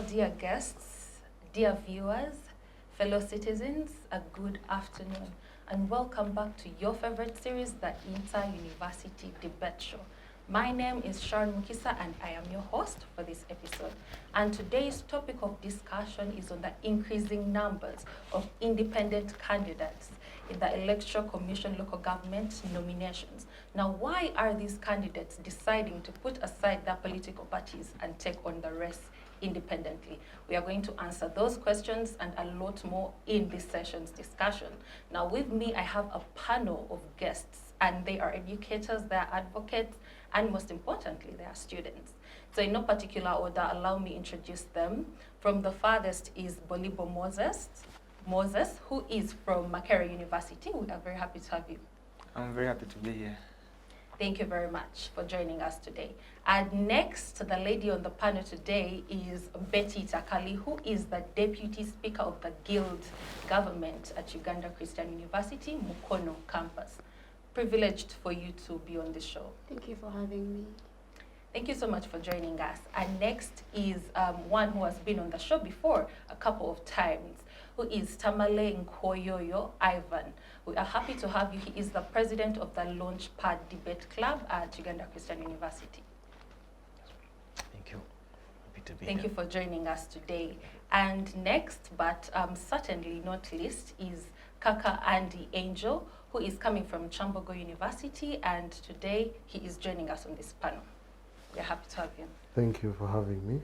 dear guests, dear viewers, fellow citizens, a good afternoon and welcome back to your favorite series, the Inter-University Debate Show. My name is Sharon Mukisa and I am your host for this episode. And today's topic of discussion is on the increasing numbers of independent candidates in the Electoral Commission local government nominations. Now, why are these candidates deciding to put aside their political parties and take on the race independently? We are going to answer those questions and a lot more in this session's discussion. Now, with me, I have a panel of guests, and they are educators, they are advocates, and most importantly, they are students. So in no particular order, allow me to introduce them. From the farthest is Bolibo Moses, who is from Makerere University. We are very happy to have you. I'm very happy to be here. Thank you very much for joining us today. And next, the lady on the panel today is Betty Takali, who is the Deputy Speaker of the Guild Government at Uganda Christian University, Mukono campus. Privileged for you to be on the show. Thank you for having me. Thank you so much for joining us. And next is one who has been on the show before a couple of times, who is Tamale Nkoyooyo Ivan. We are happy to have you. He is the president of the Launchpad Debate Club at Uganda Christian University. Thank you. Happy to be Thank here. you for joining us today. And next, but certainly not least, is Kaka Andy Angel, who is coming from Kyambogo University, and today he is joining us on this panel. We are happy to have you. Thank you for having me.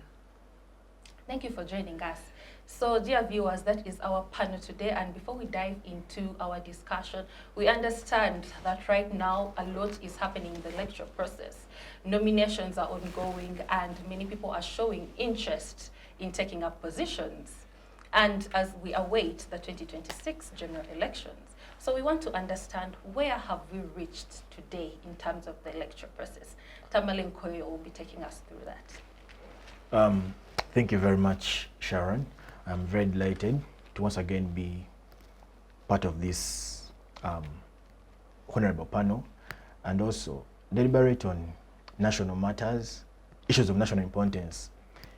Thank you for joining us. So, dear viewers, that is our panel today. And before we dive into our discussion, we understand that right now a lot is happening in the electoral process. Nominations are ongoing and many people are showing interest in taking up positions. And as we await the 2026 general elections, so we want to understand, where have we reached today in terms of the electoral process? Tamale Nkoyooyo will be taking us through that. Thank you very much, Sharon. I'm very delighted to once again be part of this honorable panel and also deliberate on national matters, issues of national importance.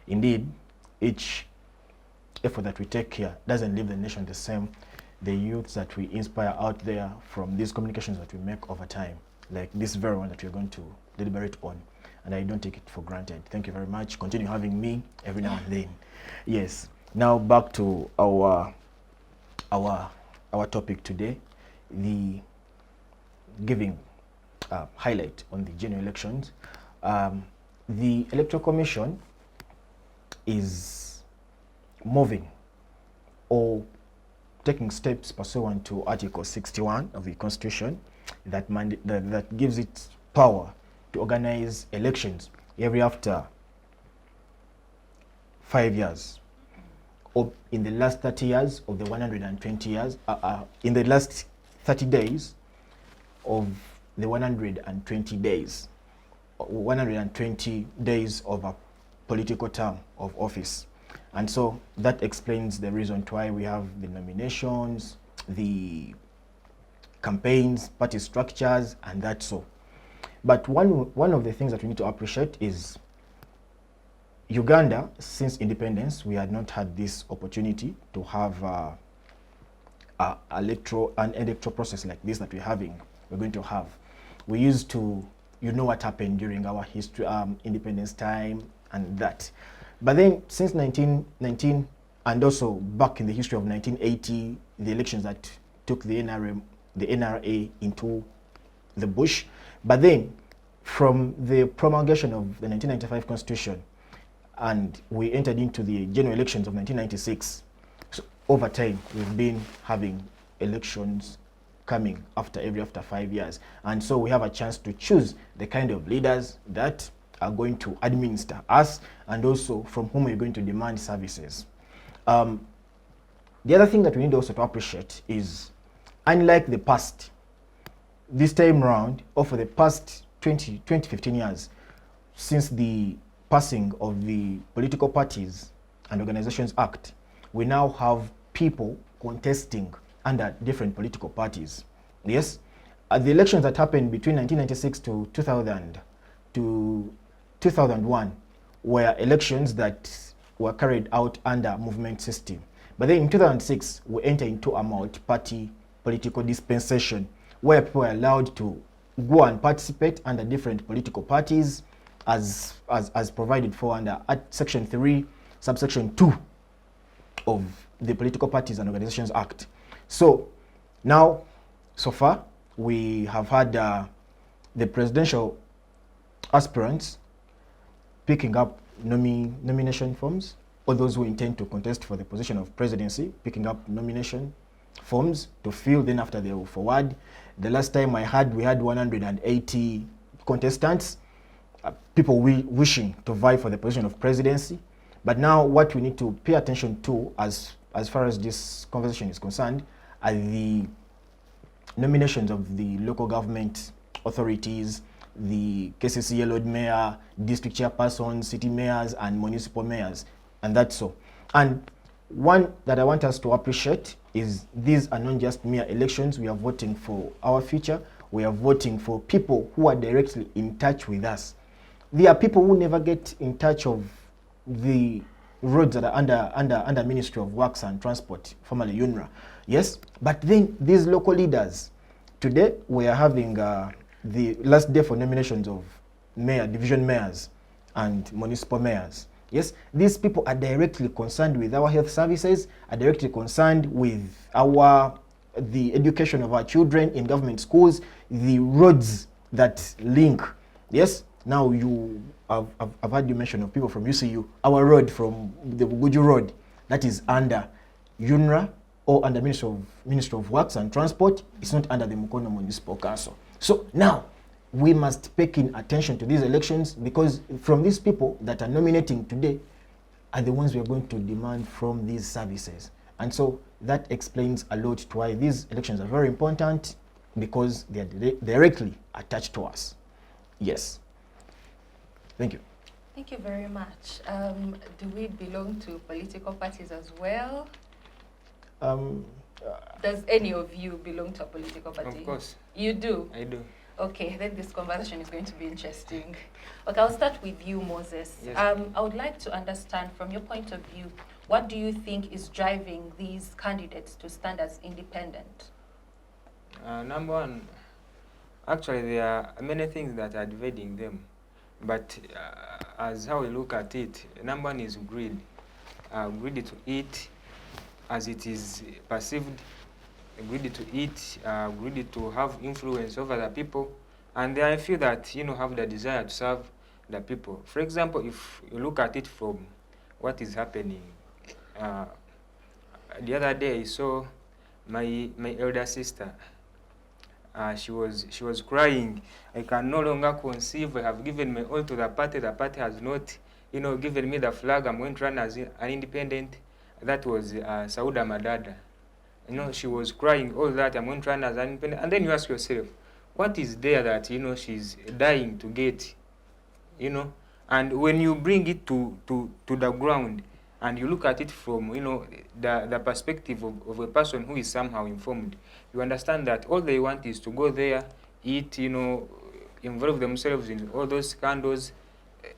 Indeed, each effort that we take here doesn't leave the nation the same. The youths that we inspire out there from these communications that we make over time, like this very one that we're going to deliberate on, and I don't take it for granted. Thank you very much. Continue having me every now and then. Yes. Now back to our topic today, the giving highlight on the general elections. The Electoral Commission is moving or taking steps pursuant to Article 61 of the Constitution that gives it power to organize elections every after 5 years, or in the last 30 years of the 120 years, in the last 30 days of the 120 days, 120 days of a political term of office. And so that explains the reason why we have the nominations, the campaigns, party structures, and that so. But one of the things that we need to appreciate is Uganda, since independence, we had not had this opportunity to have an electoral process like this that we're going to have. We used to, you know what happened during our history, independence time and that. But then since 1919, and also back in the history of 1980, the elections that took the NRA into the bush. But then from the promulgation of the 1995 Constitution, and we entered into the general elections of 1996, so over time we've been having elections coming every after 5 years. And so we have a chance to choose the kind of leaders that are going to administer us and also from whom we're going to demand services. The other thing that we need also to appreciate is, unlike the past, this time round, or for the past 15 years, since the passing of the Political Parties and Organizations Act, we now have people contesting under different political parties. Yes, the elections that happened between 1996 to 2001 were elections that were carried out under movement system. But then in 2006, we entered into a multi-party political dispensation where people were allowed to go and participate under different political parties as provided for under Section 3, subsection 2 of the Political Parties and Organizations Act. So now, so far, we have had the presidential aspirants picking up nomination forms, or those who intend to contest for the position of presidency, picking up nomination forms to fill, then after they will forward. The last time we had 180 contestants, people wishing to vie for the position of presidency. But now what we need to pay attention to as far as this conversation is concerned are the nominations of the local government authorities, the KCC yellowed mayor, district chairpersons, city mayors, and municipal mayors, and that's so. And one that I want us to appreciate is these are not just mere elections. We are voting for our future. We are voting for people who are directly in touch with us. There are people who never get in touch of the roads that are under Ministry of Works and Transport, formerly UNRA. Yes, but then these local leaders, today we are having the last day for nominations of mayor, division mayors, and municipal mayors. Yes, these people are directly concerned with our health services, are directly concerned with the education of our children in government schools, the roads that link. Yes, now I've heard you mention of people from UCU. Our road from the Buguju Road, that is under UNRA or under Ministry of Works and Transport. It's not under the Mukono Municipal Council. So now we must pay keen attention to these elections, because from these people that are nominating today are the ones we are going to demand from these services. And so that explains a lot to why these elections are very important, because they are directly attached to us. Yes. Thank you. Thank you very much. Do we belong to political parties as well? Does any of you belong to a political party? Of course. You do? I do. Okay, then this conversation is going to be interesting. Okay, I'll start with you, Moses. Yes. I would like to understand from your point of view, what do you think is driving these candidates to stand as independent? Number one, actually there are many things that are dividing them. But as how we look at it, number one is greed. Greedy to eat as it is perceived, greedy to eat, greedy to have influence over the people. And there are a few that, have the desire to serve the people. For example, if you look at it from what is happening, the other day I saw my elder sister. She was crying. I can no longer conceive. I have given my all to the party. The party has not, given me the flag. I'm going to run as an independent. That was Sauda Madada. She was crying all that. I'm going to run as an independent. And then you ask yourself, what is there that she's dying to get? And when you bring it to the ground, and you look at it from the perspective of a person who is somehow informed, you understand that all they want is to go there, eat, involve themselves in all those scandals.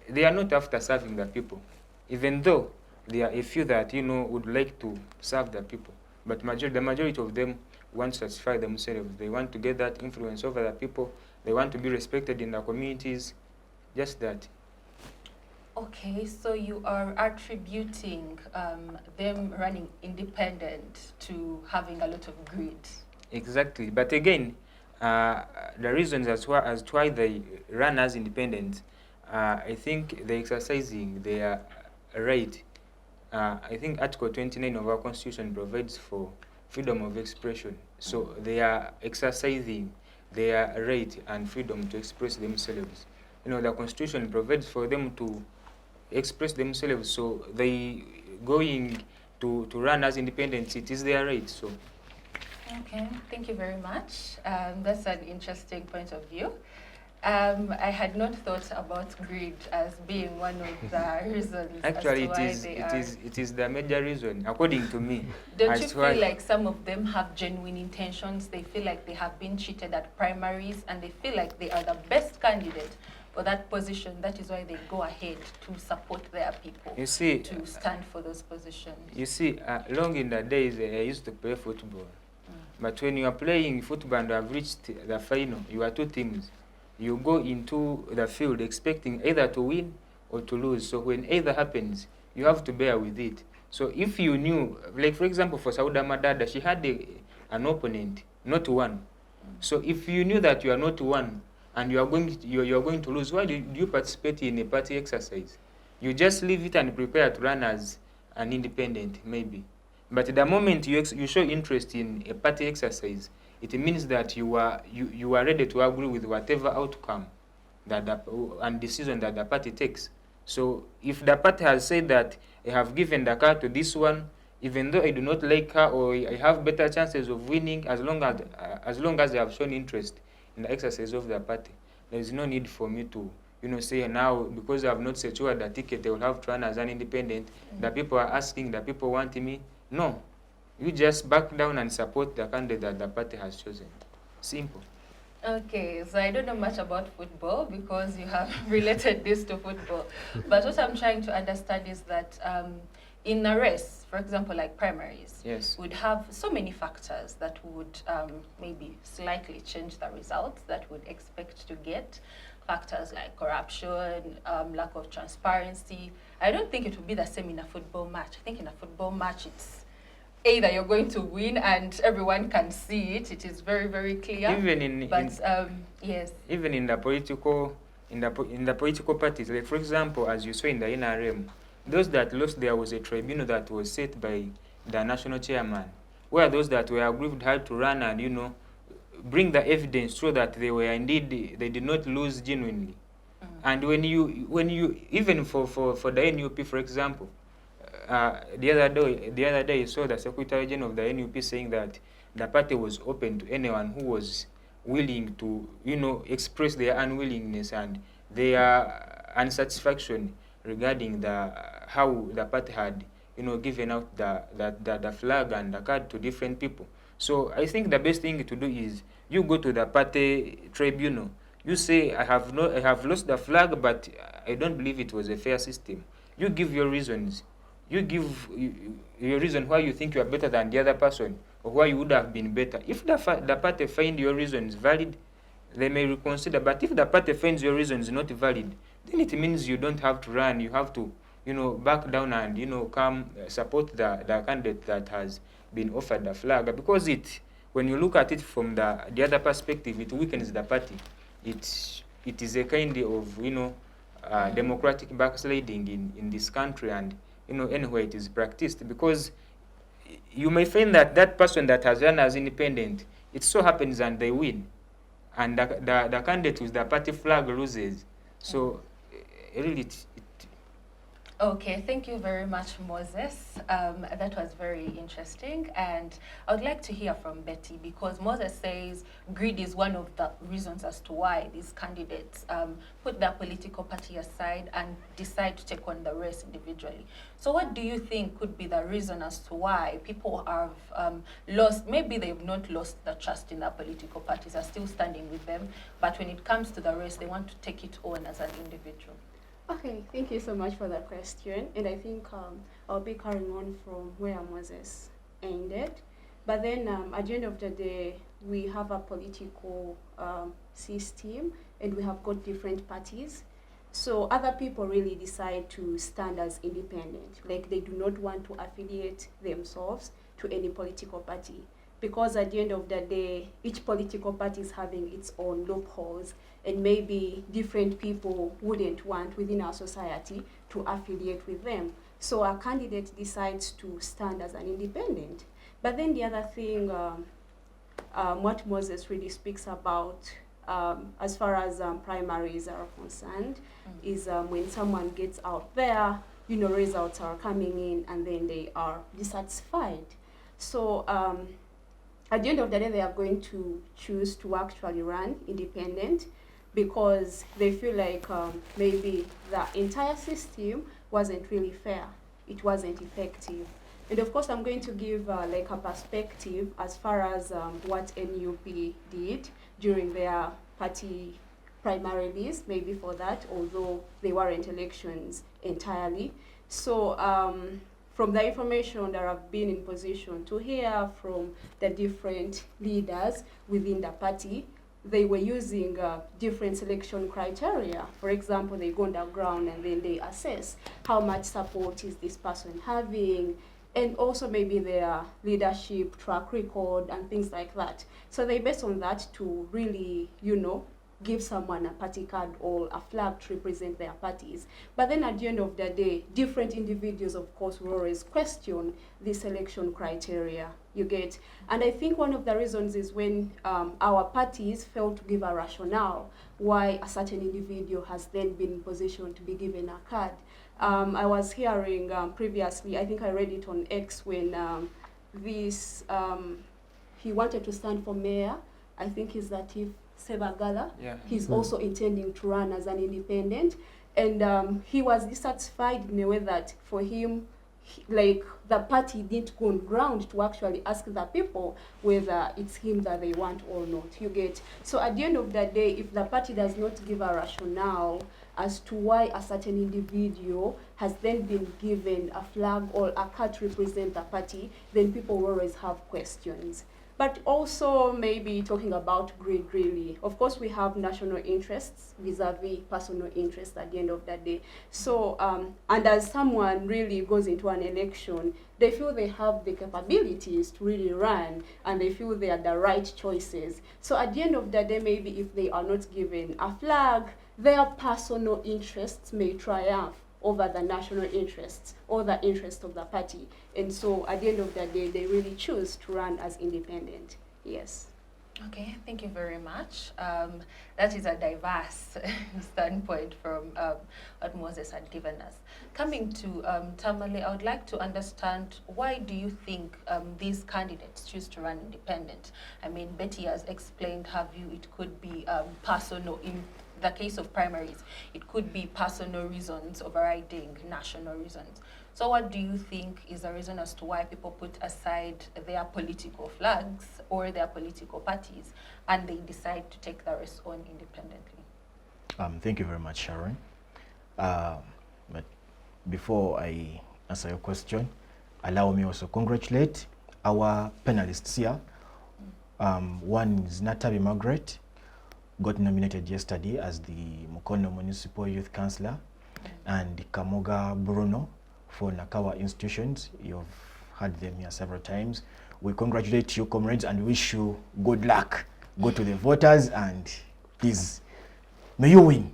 They are not after serving the people, even though there are a few that would like to serve the people. But the majority of them want to satisfy themselves. They want to get that influence over the people. They want to be respected in the communities. Just that. Okay, so you are attributing them running independent to having a lot of greed. Exactly. But again, the reasons as to why they run as independent, I think they're exercising their right. I think Article 29 of our Constitution provides for freedom of expression. So they are exercising their right and freedom to express themselves. The Constitution provides for them to express themselves, so they going to run as independents, it is their right. So okay, thank you very much. That's an interesting point of view. I had not thought about greed as being one of the reasons. Actually, as to it is the major reason, according to me. Don't you feel like some of them have genuine intentions? They feel like they have been cheated at primaries, and they feel like they are the best candidate or that position, that is why they go ahead to support their people. You see, to stand for those positions. You see, long in the days, I used to play football. But when you are playing football and you have reached the final, you are two teams. You go into the field expecting either to win or to lose. So when either happens, you have to bear with it. So if you knew, like for example, for Sauda Madada, she had an opponent, not one. So if you knew that you are not one and you are going to lose, why do you participate in a party exercise? You just leave it and prepare to run as an independent, maybe. But the moment you show interest in a party exercise, it means that you are ready to agree with whatever outcome and decision that the party takes. So if the party has said that I have given the car to this one, even though I do not like her or I have better chances of winning, as long as they have shown interest in the exercise of the party, there is no need for me to say now, because I have not secured the ticket, I will have to run as an independent. The people are asking, the people want me. No. You just back down and support the candidate that the party has chosen. Simple. Okay, so I don't know much about football because you have related this to football. But what I'm trying to understand is that in a race, for example, like primaries, yes, would have so many factors that would maybe slightly change the results that would expect to get. Factors like corruption, lack of transparency. I don't think it would be the same in a football match. I think in a football match, it's either you're going to win and everyone can see it. It is very, very clear. Yes. Even in the political parties, like for example, as you saw in the NRM, those that lost, there was a tribunal that was set by the national chairman, where those that were aggrieved had to run and bring the evidence so that they did not lose genuinely. And when you even for the NUP, for example, the other day you saw the Secretary General of the NUP saying that the party was open to anyone who was willing to express their unwillingness and their unsatisfaction regarding how the party had given out the flag and the card to different people. So I think the best thing to do is you go to the party tribunal. You say, I have lost the flag, but I don't believe it was a fair system. You give your reasons. You give your reason why you think you are better than the other person or why you would have been better. If the party find your reasons valid, they may reconsider. But if the party finds your reasons not valid, then it means you don't have to run. You have to back down and come support the candidate that has been offered the flag, because when you look at it from the other perspective, it weakens the party. It is a kind of democratic backsliding in this country, and anywhere it is practiced, because you may find that person that has run as independent, it so happens and they win, and the candidate with the party flag loses. So really Okay, thank you very much, Moses. That was very interesting. And I would like to hear from Betty, because Moses says greed is one of the reasons as to why these candidates put their political party aside and decide to take on the race individually. So what do you think could be the reason as to why people have lost, maybe they've not lost the trust in their political parties, are still standing with them, but when it comes to the race, they want to take it on as an individual? Okay, thank you so much for that question. And I think I'll be carrying on from where Moses ended. But then at the end of the day, we have a political system and we have got different parties. So other people really decide to stand as independent. Like they do not want to affiliate themselves to any political party, because at the end of the day, each political party is having its own loopholes, and maybe different people wouldn't want within our society to affiliate with them. So a candidate decides to stand as an independent. But then the other thing, what Moses really speaks about, as far as primaries are concerned, is when someone gets out there, results are coming in and then they are dissatisfied. So at the end of the day, they are going to choose to actually run independent, because they feel like maybe the entire system wasn't really fair. It wasn't effective. And of course, I'm going to give like a perspective as far as what NUP did during their party primary list, maybe for that, although they weren't elections entirely. So from the information that I've been in position to hear from the different leaders within the party, they were using different selection criteria. For example, they go underground and then they assess how much support is this person having, and also maybe their leadership track record and things like that. So they based on that to really, give someone a party card or a flag to represent their parties. But then at the end of the day, different individuals, of course, will always question the selection criteria, you get. And I think one of the reasons is when our parties fail to give a rationale why a certain individual has then been in position to be given a card. I was hearing previously, I think I read it on X, when he wanted to stand for mayor. I think he's Latif Sebagala. Yeah. He's also intending to run as an independent, and he was dissatisfied in a way that for him, like, the party didn't go on ground to actually ask the people whether it's him that they want or not, you get. So at the end of the day, if the party does not give a rationale as to why a certain individual has then been given a flag or a card to represent the party, then people will always have questions. But also maybe talking about greed, really. Of course, we have national interests vis-a-vis personal interests at the end of the day. So, and as someone really goes into an election, they feel they have the capabilities to really run, and they feel they are the right choices. So at the end of the day, maybe if they are not given a flag, their personal interests may triumph over the national interests or the interest of the party. And so at the end of the day, they really choose to run as independent. Yes. Okay, thank you very much. That is a diverse standpoint from what Moses had given us. Coming to Tamale, I would like to understand, why do you think these candidates choose to run independent? I mean, Betty has explained her view. It could be personal. In the case of primaries, it could be personal reasons overriding national reasons. So what do you think is the reason as to why people put aside their political flags or their political parties and they decide to take the rest on independently? Thank you very much, Sharon. But before I answer your question, allow me also congratulate our panelists here. One is Natabi Margaret, got nominated yesterday as the Mukono Municipal Youth Councillor, and Kamoga Bruno for Nakawa Institutions. You've had them here several times. We congratulate you, comrades, and wish you good luck. Go to the voters and please, may you win.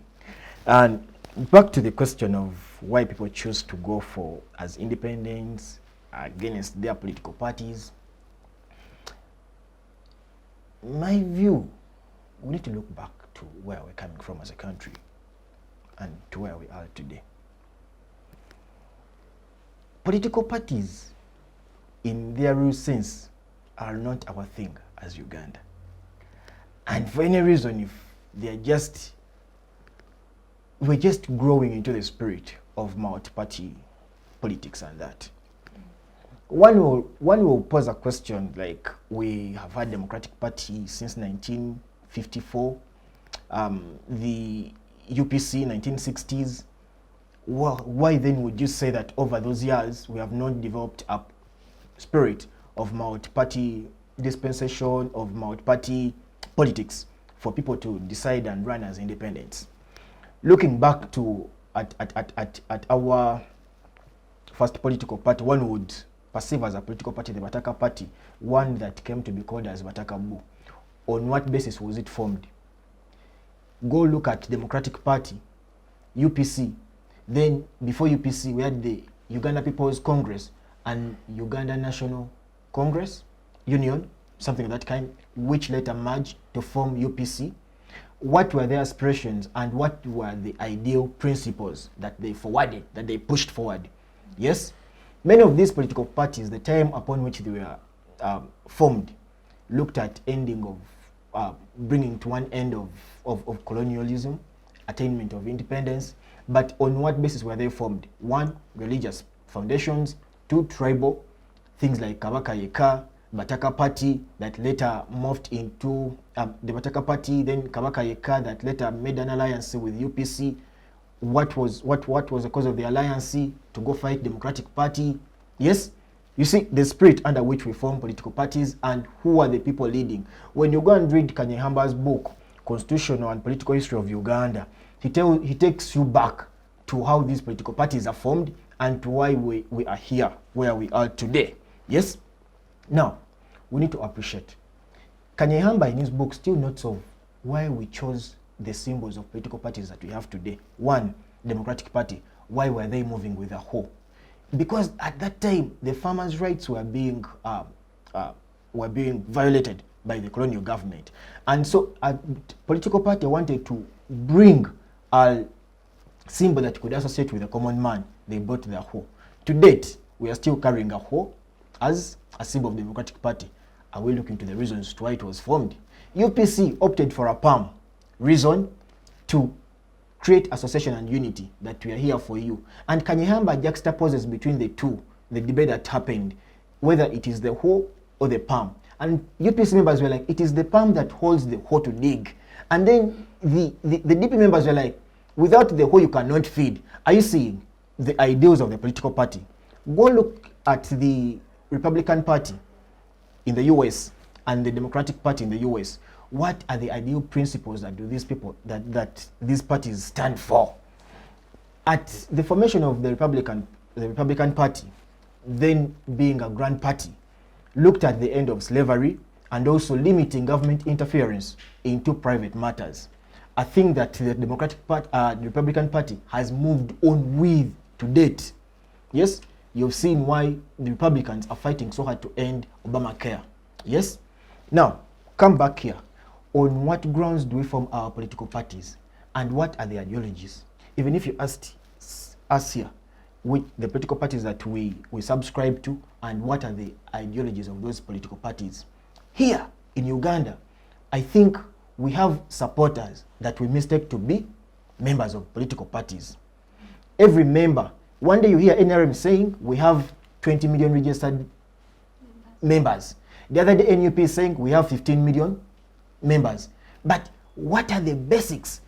And back to the question of why people choose to go for as independents against their political parties. My view, we need to look back to where we're coming from as a country and to where we are today. Political parties, in their real sense, are not our thing as Uganda. And for any reason, if they're we're just growing into the spirit of multi-party politics and that. One will pose a question like, we have had Democratic Party since 1954, the UPC 1960s. Well, why then would you say that over those years we have not developed a spirit of multi-party dispensation, of multi-party politics for people to decide and run as independents? Looking back to at our first political party, one would perceive as a political party the Bataka Party, one that came to be called as Bataka Bu. On what basis was it formed? Go look at Democratic Party, UPC. Then before UPC, we had the Uganda People's Congress and Uganda National Congress Union, something of that kind, which later merged to form UPC. What were their aspirations and what were the ideal principles that they forwarded, that they pushed forward? Yes? Many of these political parties, the time upon which they were formed, looked at ending of, bringing to one end of colonialism, attainment of independence. But on what basis were they formed? One, religious foundations. Two, tribal, things like Kabaka Yeka, Bataka Party that later morphed into the Bataka Party, then Kabaka Yeka that later made an alliance with UPC. What was the cause of the alliance? To go fight Democratic Party. Yes, you see the spirit under which we form political parties and who are the people leading. When you go and read Kanyehamba's book, Constitutional and Political History of Uganda, he takes you back to how these political parties are formed and to why we are here where we are today. Yes? Now, we need to appreciate. Kanyehamba in his book still notes of why we chose the symbols of political parties that we have today. One, Democratic Party. Why were they moving with a hoe? Because at that time, the farmers' rights were being violated by the colonial government. And so a political party wanted to bring a symbol that could associate with the common man. They brought the hoe. To date, we are still carrying a hoe as a symbol of the Democratic Party. And we look into the reasons to why it was formed. UPC opted for a palm. Reason to create association and unity, that we are here for you. And Kanyehamba juxtaposes between the two, the debate that happened, whether it is the hoe or the palm. And UPC members were like, it is the palm that holds the hoe to dig. And then the DP members were like, without the hoe you cannot feed. Are you seeing the ideals of the political party? Go look at the Republican Party in the US and the Democratic Party in the US. What are the ideal principles that do these people, that these parties stand for? At the formation of the Republican Party, then being a grand party, looked at the end of slavery and also limiting government interference into private matters. I think that the Republican Party has moved on with to date. Yes, you've seen why the Republicans are fighting so hard to end Obamacare. Yes? Now, come back here. On what grounds do we form our political parties? And what are the ideologies? Even if you asked us here, which the political parties that we subscribe to, and what are the ideologies of those political parties? Here in Uganda, I think we have supporters that we mistake to be members of political parties. Every member, one day you hear NRM saying we have 20 million registered members. The other day NUP is saying we have 15 million members. But what are the basics?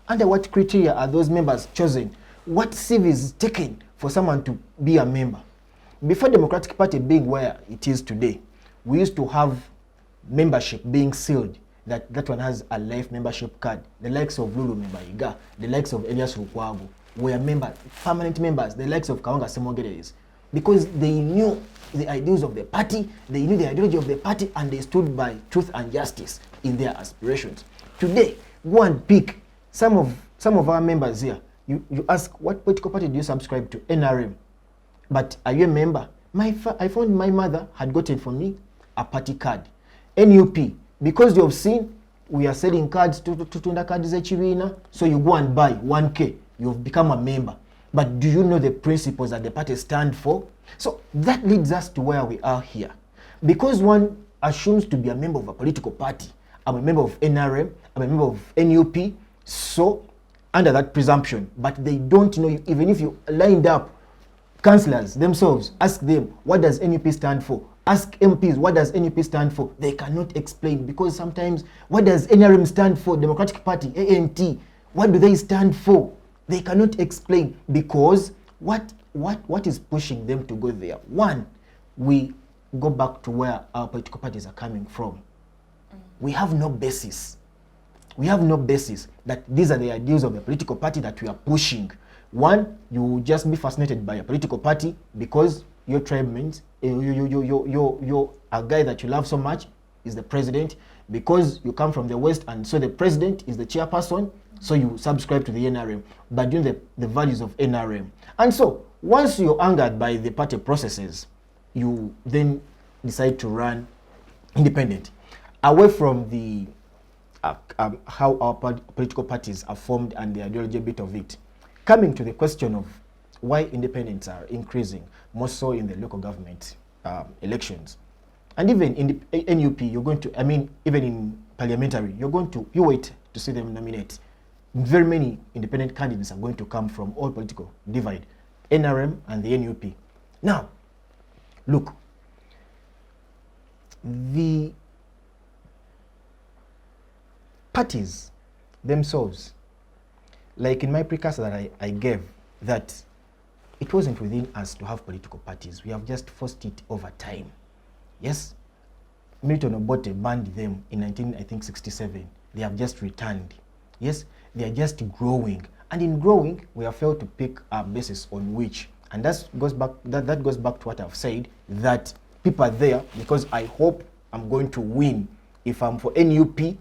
Under what criteria are those members chosen? What CV is taken for someone to be a member? Before Democratic Party being where it is today, we used to have membership being sealed. That one has a life membership card. The likes of Lulu Mbaiga, the likes of Elias Rukwago were members, permanent members, the likes of Kawanga Semogeres, because they knew the ideals of the party, they knew the ideology of the party, and they stood by truth and justice in their aspirations. Today, go and pick some of our members here. You ask, what political party do you subscribe to? NRM. But are you a member? I found my mother had gotten for me a party card. NUP, because you have seen we are selling cards to cards echibina, so you go and buy 1K. You've become a member. But do you know the principles that the party stand for? So that leads us to where we are here. Because one assumes to be a member of a political party, I'm a member of NRM, I'm a member of NUP, so under that presumption, but they don't know, even if you lined up councillors themselves, ask them, what does NUP stand for? Ask MPs, what does NUP stand for? They cannot explain, because sometimes, what does NRM stand for? Democratic Party, ANT, what do they stand for? They cannot explain, because what is pushing them to go there? One, we go back to where our political parties are coming from. We have no basis. We have no basis that these are the ideals of the political party that we are pushing. One, you will just be fascinated by a political party because your tribe means you're a guy that you love so much is the president, because you come from the West and so the president is the chairperson, so you subscribe to the NRM, but doing the values of NRM. And so once you're angered by the party processes, you then decide to run independent, away from the how our political parties are formed and the ideology bit of it. Coming to the question of why independents are increasing, more so in the local government elections. And even in the NUP, you're going to, even in parliamentary, you wait to see them nominate. Very many independent candidates are going to come from all political divide, NRM and the NUP. Now, look, the parties themselves, like in my precursor that I gave, that it wasn't within us to have political parties. We have just forced it over time. Yes, Milton Obote banned them in 1967. They have just returned. Yes, they are just growing. And in growing, we have failed to pick a basis on which. And that goes back to what I've said, that people are there because I hope I'm going to win. If I'm for NUP,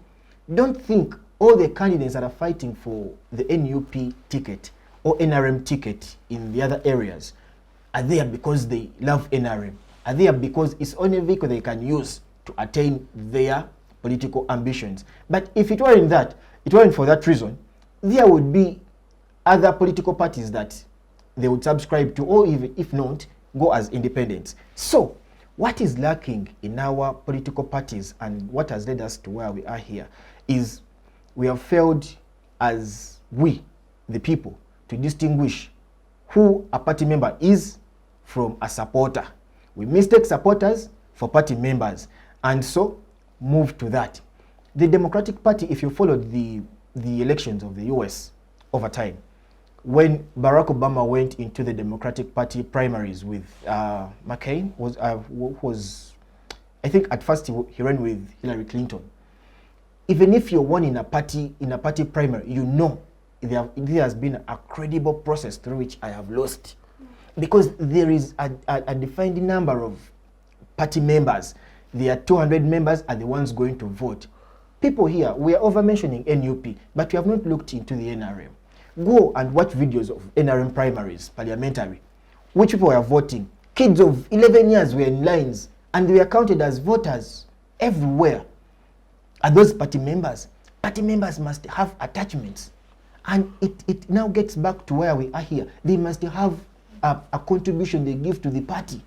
don't think all the candidates that are fighting for the NUP ticket or NRM ticket in the other areas are there because they love NRM. Are there because it's only a vehicle they can use to attain their political ambitions. But if it weren't that, it weren't for that reason, there would be other political parties that they would subscribe to, or even if not, go as independents. So, what is lacking in our political parties and what has led us to where we are here is we have failed as we, the people, to distinguish who a party member is from a supporter. We mistake supporters for party members and so move to that. The Democratic Party, if you followed the elections of the US over time, when Barack Obama went into the Democratic Party primaries with McCain, was I think at first he ran with Hillary Clinton. Even if you're won in a party primary, you know there has been a credible process through which I have lost, because there is a defined number of party members. There are 200 members are the ones going to vote. People here, we are over mentioning NUP, but we have not looked into the NRM. Go and watch videos of NRM primaries, parliamentary, which people were voting. Kids of 11 years were in lines, and they were counted as voters everywhere. Are those party members? Party members must have attachments. And it now gets back to where we are here. They must have a contribution they give to the party.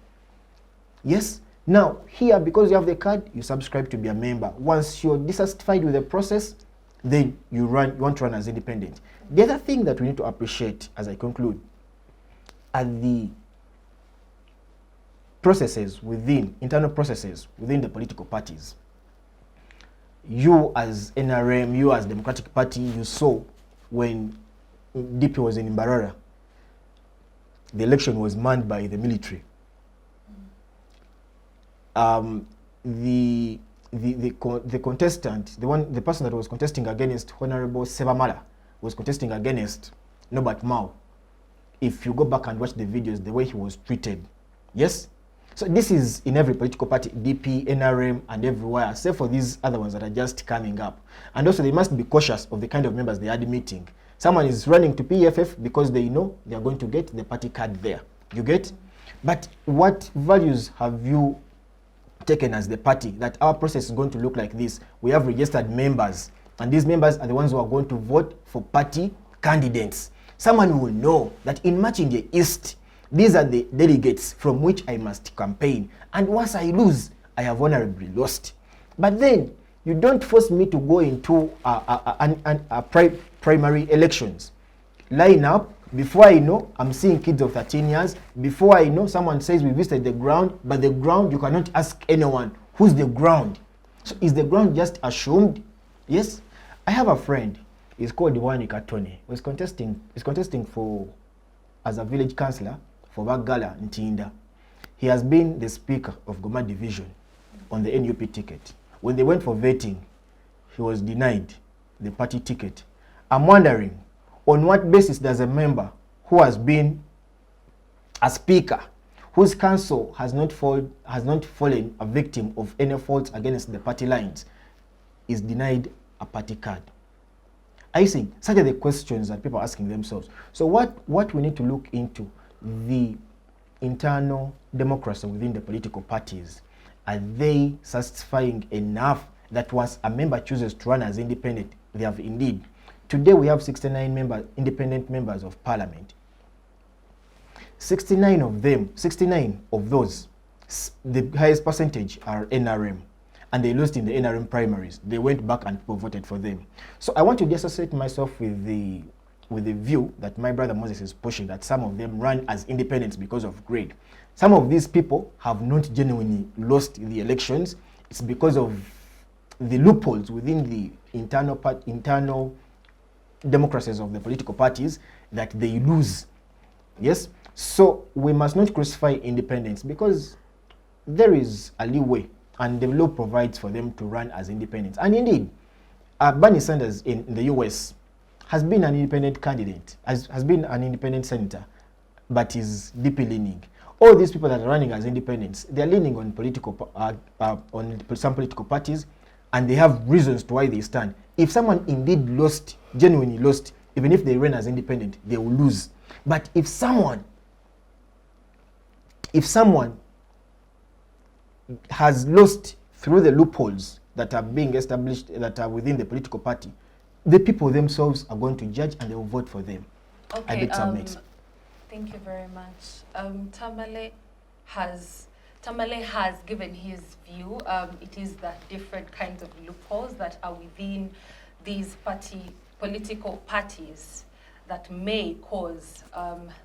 Yes? Now, here, because you have the card, you subscribe to be a member. Once you're dissatisfied with the process, then you want to run as independent. The other thing that we need to appreciate as I conclude are the internal processes within the political parties. You as NRM, you as Democratic Party, you saw when DP was in Mbarara, the election was manned by the military. The contestant, the person that was contesting against Honorable Sebamala was contesting against Norbert Mao. If you go back and watch the videos, the way he was treated. Yes? So this is in every political party, DP, NRM, and everywhere, except for these other ones that are just coming up. And also they must be cautious of the kind of members they are admitting. Someone is running to PFF because they know they are going to get the party card there. You get? But what values have you taken as the party that our process is going to look like this? We have registered members, and these members are the ones who are going to vote for party candidates. Someone will know that in Machinge East, these are the delegates from which I must campaign. And once I lose, I have honorably lost. But then, you don't force me to go into primary elections. Line up, before I know, I'm seeing kids of 13 years. Before I know, someone says we visited the ground, but the ground, you cannot ask anyone, who's the ground? So is the ground just assumed? Yes. I have a friend, he's called Iwani Katone. He's contesting for, as a village councillor, for Bagala Ntinda. He has been the speaker of Goma division on the NUP ticket. When they went for vetting, he was denied the party ticket. I'm wondering, on what basis does a member who has been a speaker, whose council has not fallen a victim of any faults against the party lines, is denied a party card? I think such are the questions that people are asking themselves. So what we need to look into, the internal democracy within the political parties. Are they satisfying enough that once a member chooses to run as independent, they have indeed? Today we have 69 independent members of parliament. 69 of those, the highest percentage are NRM, and they lost in the NRM primaries. They went back and people voted for them. So I want to dissociate myself with the view that my brother Moses is pushing, that some of them run as independents because of grade. Some of these people have not genuinely lost the elections. it's because of the loopholes within the internal democracies of the political parties that they lose. Yes, so we must not crucify independents, because there is a leeway and the law provides for them to run as independents. And indeed, Bernie Sanders in the US has been an independent candidate, has been an independent senator, but is deeply leaning. All these people that are running as independents, they are leaning on some political parties, and they have reasons to why they stand. If someone indeed lost, genuinely lost, even if they run as independent, they will lose. But if someone has lost through the loopholes that are being established, that are within the political party, the people themselves are going to judge and they will vote for them. Okay, I bid submit. Thank you very much. Tamale has given his view. It is that different kinds of loopholes that are within these political parties that may cause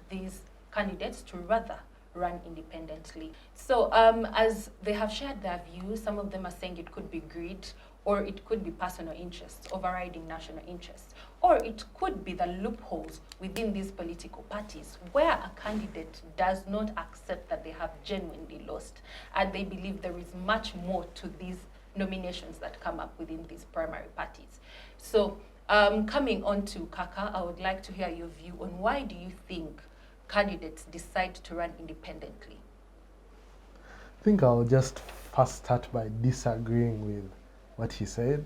these candidates to rather run independently. So as they have shared their views, some of them are saying it could be greed, or it could be personal interests overriding national interests, or it could be the loopholes within these political parties where a candidate does not accept that they have genuinely lost, and they believe there is much more to these nominations that come up within these primary parties. So coming on to Kaka, I would like to hear your view on why do you think candidates decide to run independently? I think I'll just first start by disagreeing with what he said.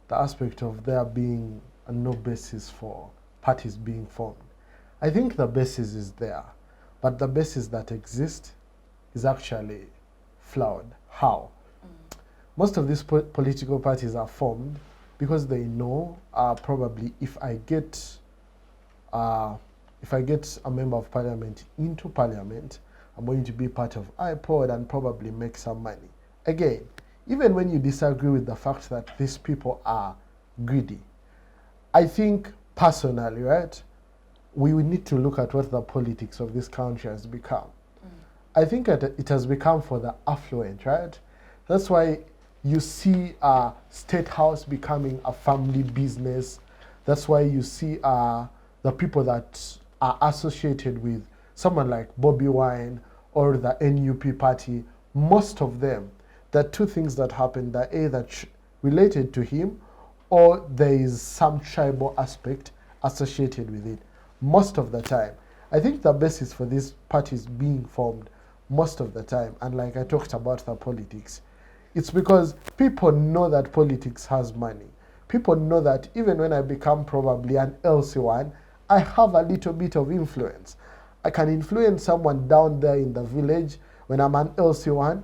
The aspect of there being no basis for parties being formed. I think the basis is there, but the basis that exists is actually flawed. How? Most of these political parties are formed because they know probably if I get a member of parliament into parliament, I'm going to be part of iPod and probably make some money. Again, even when you disagree with the fact that these people are greedy, I think personally, right, we need to look at what the politics of this country has become. I think it has become for the affluent, right? That's why you see State House becoming a family business. That's why you see the people that are associated with someone like Bobby Wine or the NUP party, most of them, the two things that happen, they're either related to him or there is some tribal aspect associated with it. Most of the time, I think the basis for these parties being formed most of the time, and like I talked about the politics, it's because people know that politics has money. People know that even when I become probably an LC1, I have a little bit of influence. I can influence someone down there in the village when I'm an LC1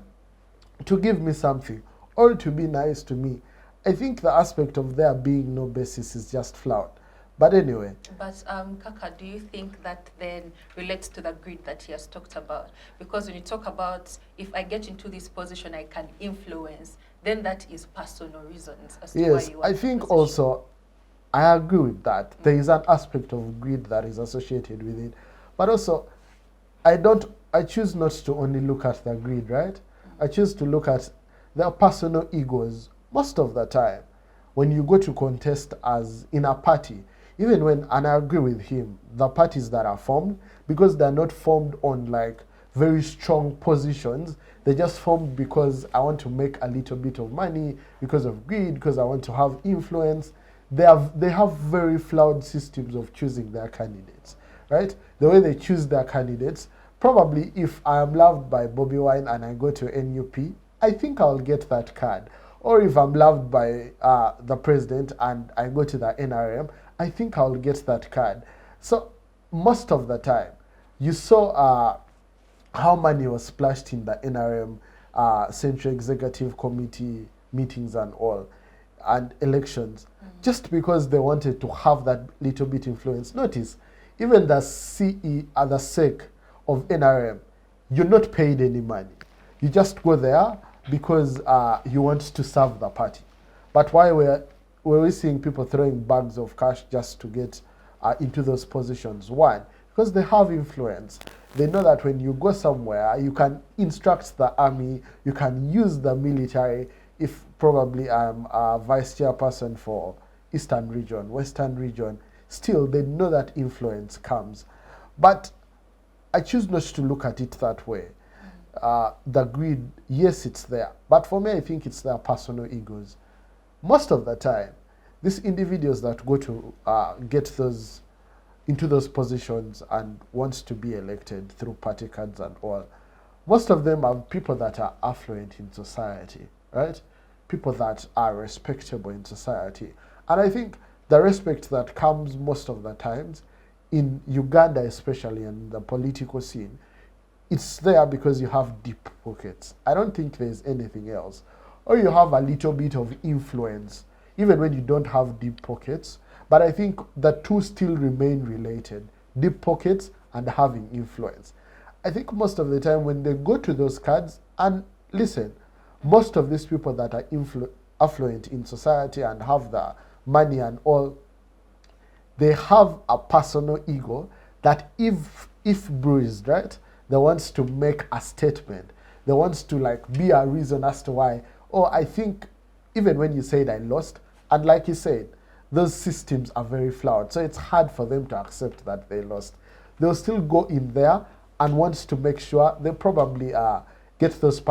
to give me something or to be nice to me. I think the aspect of there being no basis is just flawed. But anyway. But Kaka, do you think that then relates to the greed that he has talked about? Because when you talk about if I get into this position, I can influence, then that is personal reasons as to why you want I think also I agree with that. There is an aspect of greed that is associated with it. But also, I choose not to only look at the greed, right? I choose to look at their personal egos most of the time. When you go to contest as in a party, even when, and I agree with him, the parties that are formed, because they're not formed on like very strong positions, they just formed because I want to make a little bit of money, because of greed, because I want to have influence. They have very flawed systems of choosing their candidates, right? The way they choose their candidates, probably if I am loved by Bobby Wine and I go to NUP, I think I'll get that card. Or if I'm loved by the president and I go to the NRM, I think I'll get that card. So most of the time, you saw how money was splashed in the NRM Central Executive Committee meetings and all, and elections, just because they wanted to have that little bit influence. Notice, even the CE at the sake of NRM, you're not paid any money. You just go there because you want to serve the party. But why were we seeing people throwing bags of cash just to get into those positions? One, because they have influence. They know that when you go somewhere, you can instruct the army, you can use the military. If probably I'm a vice chairperson for Eastern region, Western region, still they know that influence comes. But I choose not to look at it that way. The greed, yes, it's there. But for me, I think it's their personal egos. Most of the time, these individuals that go to get those into those positions and wants to be elected through party cards and all, most of them are people that are affluent in society, right? People that are respectable in society. And I think the respect that comes most of the times in Uganda, especially in the political scene, it's there because you have deep pockets. I don't think there's anything else. Or you have a little bit of influence, even when you don't have deep pockets. But I think the two still remain related, deep pockets and having influence. I think most of the time when they go to those cards, and listen, most of these people that are affluent in society and have the money and all, they have a personal ego that if bruised, right, they wants to make a statement. They wants to like be a reason as to why, oh, I think even when you said I lost, and like you said, those systems are very flawed. So it's hard for them to accept that they lost. They'll still go in there and wants to make sure they probably get those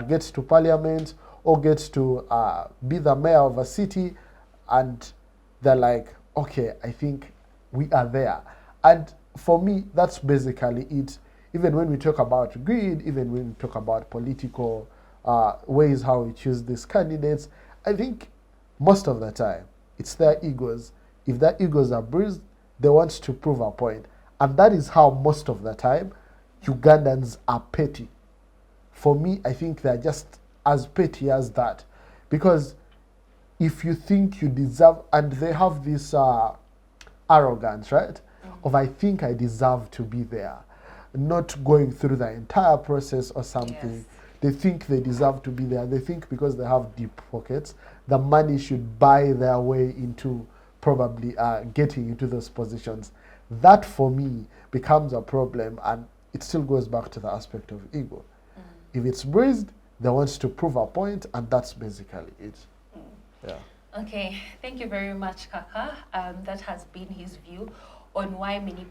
gets to parliament or gets to be the mayor of a city, and they're like, okay, I think we are there. And for me, that's basically it. Even when we talk about greed, even when we talk about political ways how we choose these candidates, I think most of the time, it's their egos. If their egos are bruised, they want to prove a point. And that is how most of the time, Ugandans are petty. For me, I think they're just as petty as that. Because if you think you deserve, and they have this arrogance, right? Of I think I deserve to be there. Not going through the entire process or something. Yes. They think they deserve to be there. They think because they have deep pockets, the money should buy their way into probably getting into those positions. That for me becomes a problem, and it still goes back to the aspect of ego. If it's bruised, they want to prove a point, and that's basically it. Yeah. Okay, thank you very much, Kaka. That has been his view on why many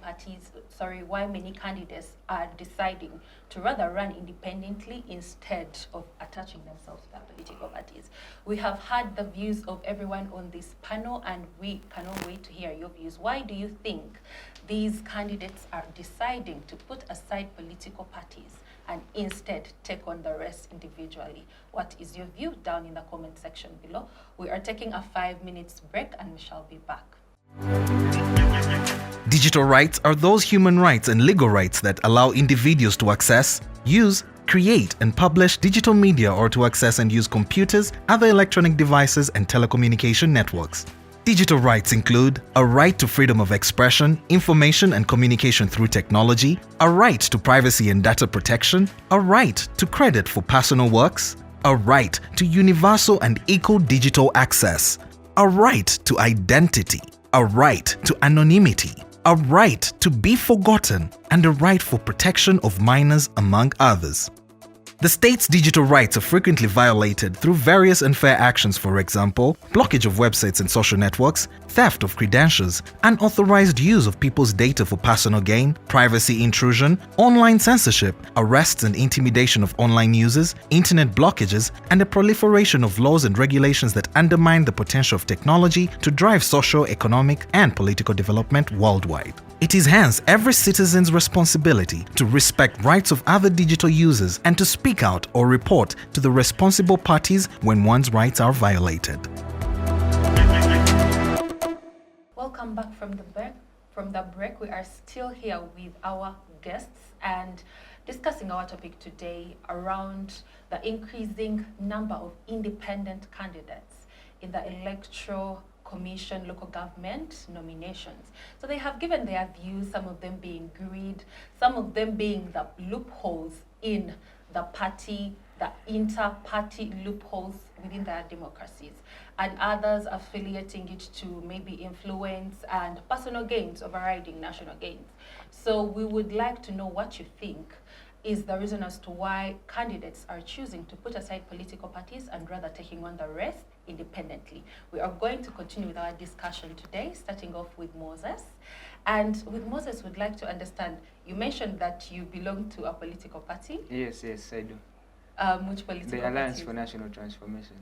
candidates are deciding to rather run independently instead of attaching themselves to the political parties. We have had the views of everyone on this panel, and we cannot wait to hear your views. Why do you think these candidates are deciding to put aside political parties and instead take on the rest individually? What is your view? Down in the comment section below. We are taking a 5-minute break, and we shall be back. Digital rights are those human rights and legal rights that allow individuals to access, use, create and publish digital media, or to access and use computers, other electronic devices and telecommunication networks. Digital rights include a right to freedom of expression, information and communication through technology, a right to privacy and data protection, a right to credit for personal works, a right to universal and equal digital access, a right to identity, a right to anonymity, a right to be forgotten, and a right for protection of minors, among others. The state's digital rights are frequently violated through various unfair actions, for example, blockage of websites and social networks, theft of credentials, unauthorized use of people's data for personal gain, privacy intrusion, online censorship, arrests and intimidation of online users, internet blockages, and the proliferation of laws and regulations that undermine the potential of technology to drive social, economic, and political development worldwide. It is hence every citizen's responsibility to respect rights of other digital users and to speak out or report to the responsible parties when one's rights are violated. Welcome back from the break. We are still here with our guests and discussing our topic today around the increasing number of independent candidates in the Electoral Commission local government nominations. So they have given their views, some of them being greed, some of them being the loopholes in the party the inter-party loopholes within their democracies, and others affiliating it to maybe influence and personal gains overriding national gains. So we would like to know what you think is the reason as to why candidates are choosing to put aside political parties and rather taking on the rest independently. We are going to continue with our discussion today, starting off with Moses. And with Moses, we'd like to understand, you mentioned that you belong to a political party. Yes, I do. Which political The Alliance party? for National Transformation.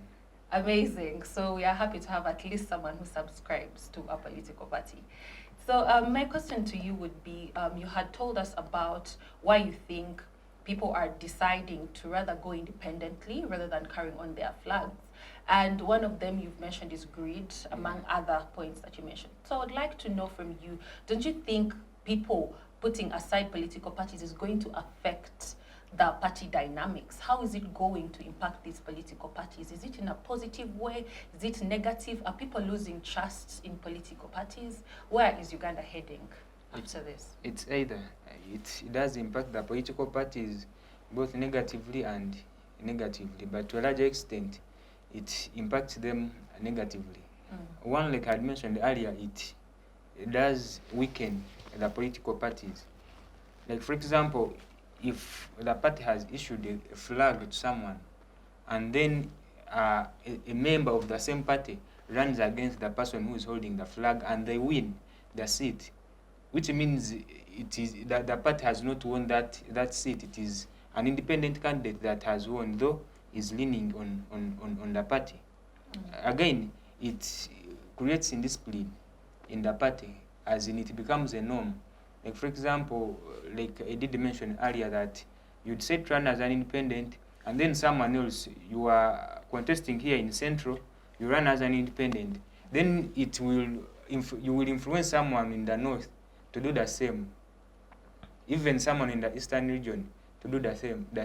Amazing. So we are happy to have at least someone who subscribes to a political party. So my question to you would be, you had told us about why you think people are deciding to rather go independently rather than carrying on their flags. And one of them you've mentioned is greed, among other points that you mentioned. So I'd like to know from you, don't you think people putting aside political parties is going to affect the party dynamics? How is it going to impact these political parties? Is it in a positive way? Is it negative? Are people losing trust in political parties? Where is Uganda heading after this? It's either. It does impact the political parties both negatively and negatively, but to a larger extent, it impacts them negatively. One, like I had mentioned earlier, it does weaken the political parties. Like, for example, if the party has issued a flag to someone, and then a member of the same party runs against the person who is holding the flag and they win the seat, which means it is that the party has not won that seat. It is an independent candidate that has won, though is leaning on the party. Again, it creates indiscipline in the party, as in it becomes a norm. Like, for example, like I did mention earlier, that you'd set run as an independent, and then someone else, you are contesting here in Central, you run as an independent, then it will you will influence someone in the North to do the same, even someone in the Eastern region to do the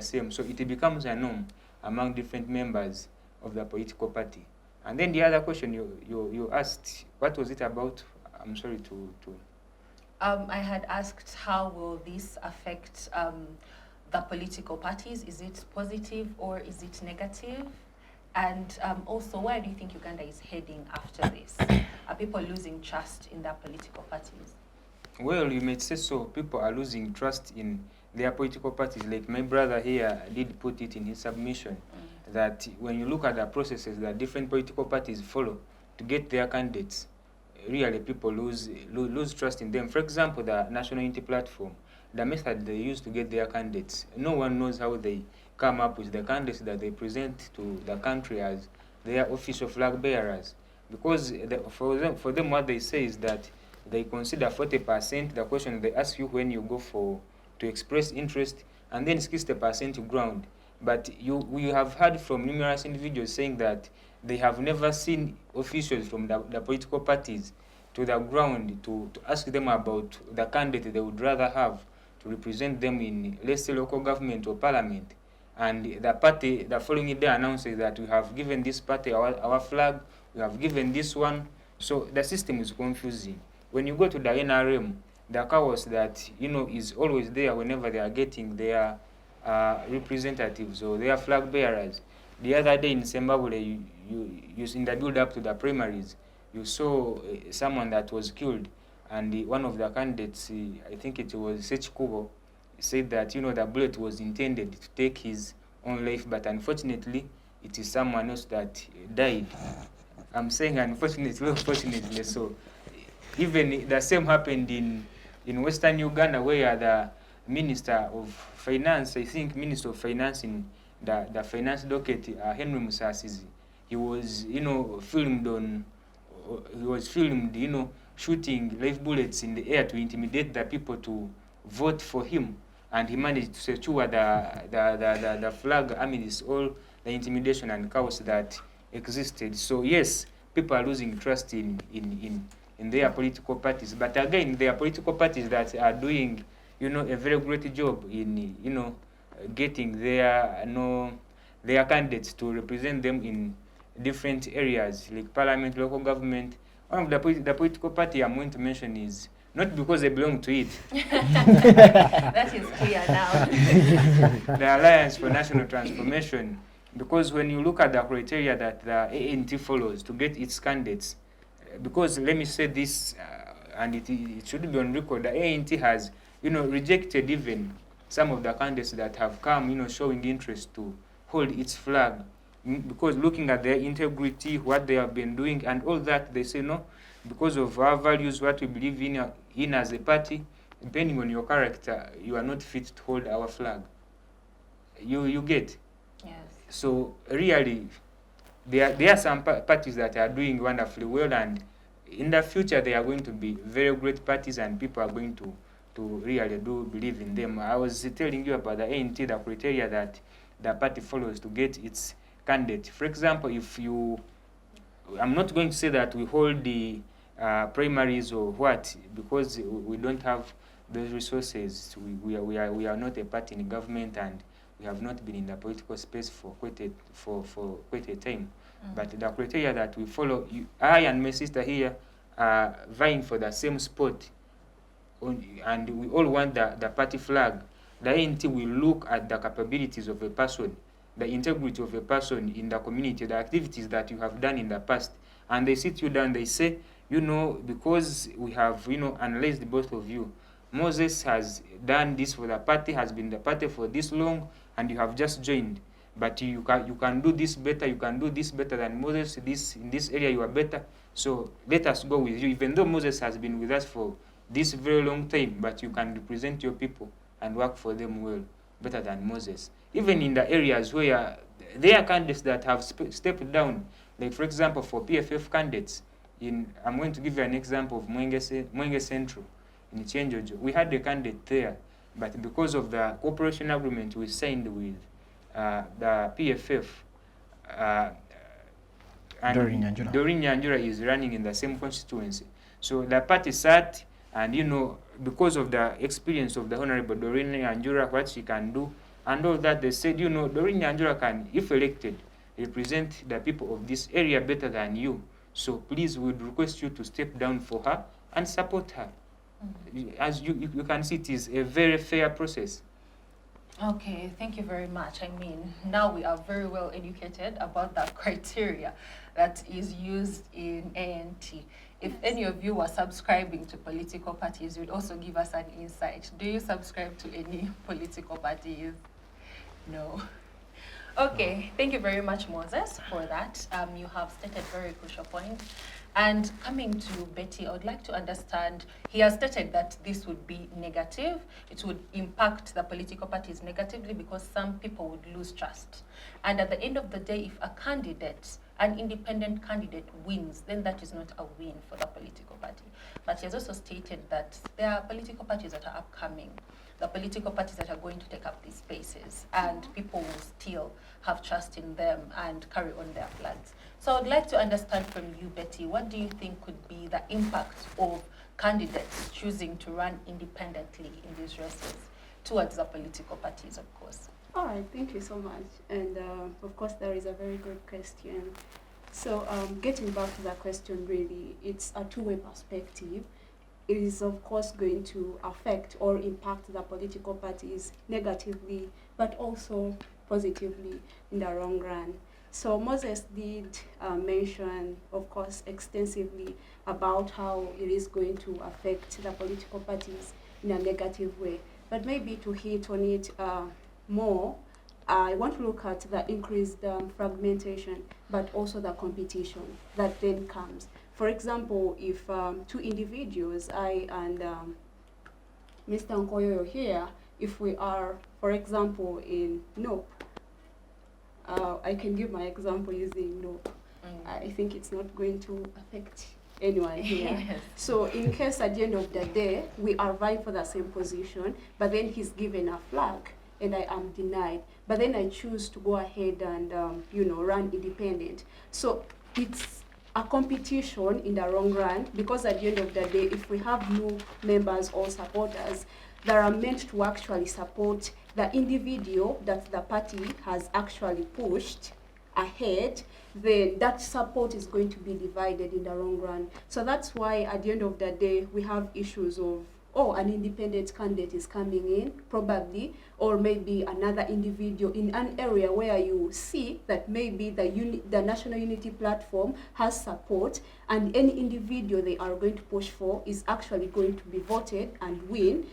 same. So it becomes a norm among different members of the political party. And then the other question you asked, what was it about? I'm sorry to I had asked how will this affect the political parties? Is it positive or is it negative? And also, where do you think Uganda is heading after this? Are people losing trust in their political parties? Well, you may say so. People are losing trust in their political parties. Like my brother here did put it in his submission, that when you look at the processes that different political parties follow to get their candidates, really people lose trust in them. For example, the National Unity Platform, the method they use to get their candidates, no one knows how they come up with the candidates that they present to the country as their official flag bearers. Because for them, what they say is that they consider 40% the question they ask you when you go to express interest, and then 60% ground. But we have heard from numerous individuals saying that they have never seen officials from the political parties to the ground to ask them about the candidate they would rather have to represent them in, let's say, local government or parliament. And the party, the following day, announces that we have given this party our flag, we have given this one. So the system is confusing. When you go to the NRM, the chaos that is always there whenever they are getting their representatives or their flag bearers. The other day in Zimbabwe, you in the build up to the primaries, you saw someone that was killed, and one of the candidates, I think it was Sechikubo, said that the bullet was intended to take his own life, but unfortunately it is someone else that died. I'm saying unfortunately, so even the same happened in Western Uganda, where the Minister of Finance, I think Minister of Finance in the finance docket, Henry Musasizi, he was filmed shooting live bullets in the air to intimidate the people to vote for him, and he managed to secure the flag amidst all the intimidation and chaos that existed. So yes, people are losing trust in their political parties, but again, there are political parties that are doing a very great job in getting their candidates to represent them in different areas like parliament, local government. One of the political party I'm going to mention is not because they belong to it. That is clear now. The Alliance for National Transformation, because when you look at the criteria that the ANT follows to get its candidates, because let me say this, and it should be on record, the ANT has, rejected even some of the candidates that have come, showing interest to hold its flag, because looking at their integrity, what they have been doing, and all that, they say no, because of our values, what we believe in as a party, depending on your character, you are not fit to hold our flag. You get? Yes. So really, there are some parties that are doing wonderfully well, and in the future they are going to be very great parties, and people are going to really do believe in them. I was telling you about the ANT, the criteria that the party follows to get its candidate. For example, I'm not going to say that we hold the primaries or what, because we don't have those resources. We are not a party in government, and we have not been in the political space for quite a time. But the criteria that we follow, I and my sister here are vying for the same spot, and we all want the party flag. The ANT will look at the capabilities of a person, the integrity of a person in the community, the activities that you have done in the past, and they sit you down, they say, because we have, analyzed both of you, Moses has done this for the party, has been the party for this long, and you have just joined. But you can do this better, you can do this better than Moses, in this area you are better. So let us go with you, even though Moses has been with us for this very long time, but you can represent your people and work for them well, better than Moses. Even in the areas where there are candidates that have stepped down, like for example for PFF candidates, I'm going to give you an example of Mwenge Central in Chenjojo. We had a candidate there, but because of the cooperation agreement we signed with the PFF, and Doreen Nyanjura is running in the same constituency. So the party sat, and because of the experience of the Honorable Doreen Nyanjura, what she can do, and all that, they said, Doreen Nyanjura can, if elected, represent the people of this area better than you. So please, we would request you to step down for her and support her. As you can see, it is a very fair process. Okay, thank you very much. I mean, now we are very well educated about the criteria that is used in ANT. If any of you are subscribing to political parties, you'd also give us an insight. Do you subscribe to any political parties? No. Okay, thank you very much, Moses, for that. You have stated very crucial points. And coming to Betty, I would like to understand, he has stated that this would be negative. It would impact the political parties negatively because some people would lose trust. And at the end of the day, if an independent candidate wins, then that is not a win for the political party. But he has also stated that there are political parties that are upcoming, the political parties that are going to take up these spaces, and people will still have trust in them and carry on their plans. So I'd like to understand from you, Betty, what do you think could be the impact of candidates choosing to run independently in these races towards the political parties, of course? All right, thank you so much. And of course, there is a very good question. So getting back to that question, really, it's a two-way perspective. It is, of course, going to affect or impact the political parties negatively, but also positively in the long run. So Moses did mention, of course, extensively about how it is going to affect the political parties in a negative way. But maybe to hit on it more, I want to look at the increased fragmentation, but also the competition that then comes. For example, if two individuals, I and Mr. Nkoyooyo here, if we are, for example, in Nope, I can give my example using Nope. I think it's not going to affect anyone here. Yes. So in case at the end of the day, we are vying for the same position, but then he's given a flag and I am denied, but then I choose to go ahead and, run independent. So it's a competition in the long run, because at the end of the day, if we have no members or supporters that are meant to actually support the individual that the party has actually pushed, ahead, then that support is going to be divided in the long run. So that's why at the end of the day, we have issues of, oh, an independent candidate is coming in, probably, or maybe another individual in an area where you see that maybe the National Unity Platform has support, and any individual they are going to push for is actually going to be voted and win.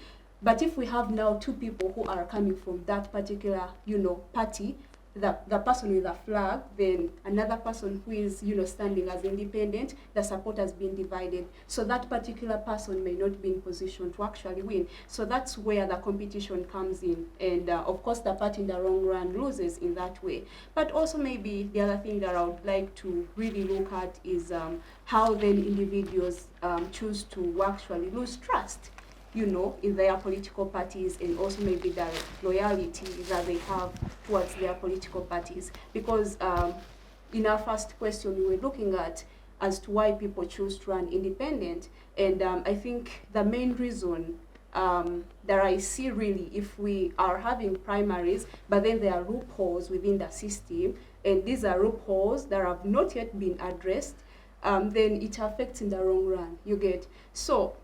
But if we have now two people who are coming from that particular, party, the person with a flag, then another person who is, standing as independent, the support has been divided. So that particular person may not be in position to actually win. So that's where the competition comes in. And of course, the party in the long run loses in that way. But also maybe the other thing that I would like to really look at is how then individuals choose to actually lose trust, in their political parties, and also maybe the loyalty that they have towards their political parties. Because in our first question, we were looking at as to why people choose to run independent. And I think the main reason that I see really, if we are having primaries, but then there are loopholes within the system, and these are loopholes that have not yet been addressed, then it affects in the long run, you get. So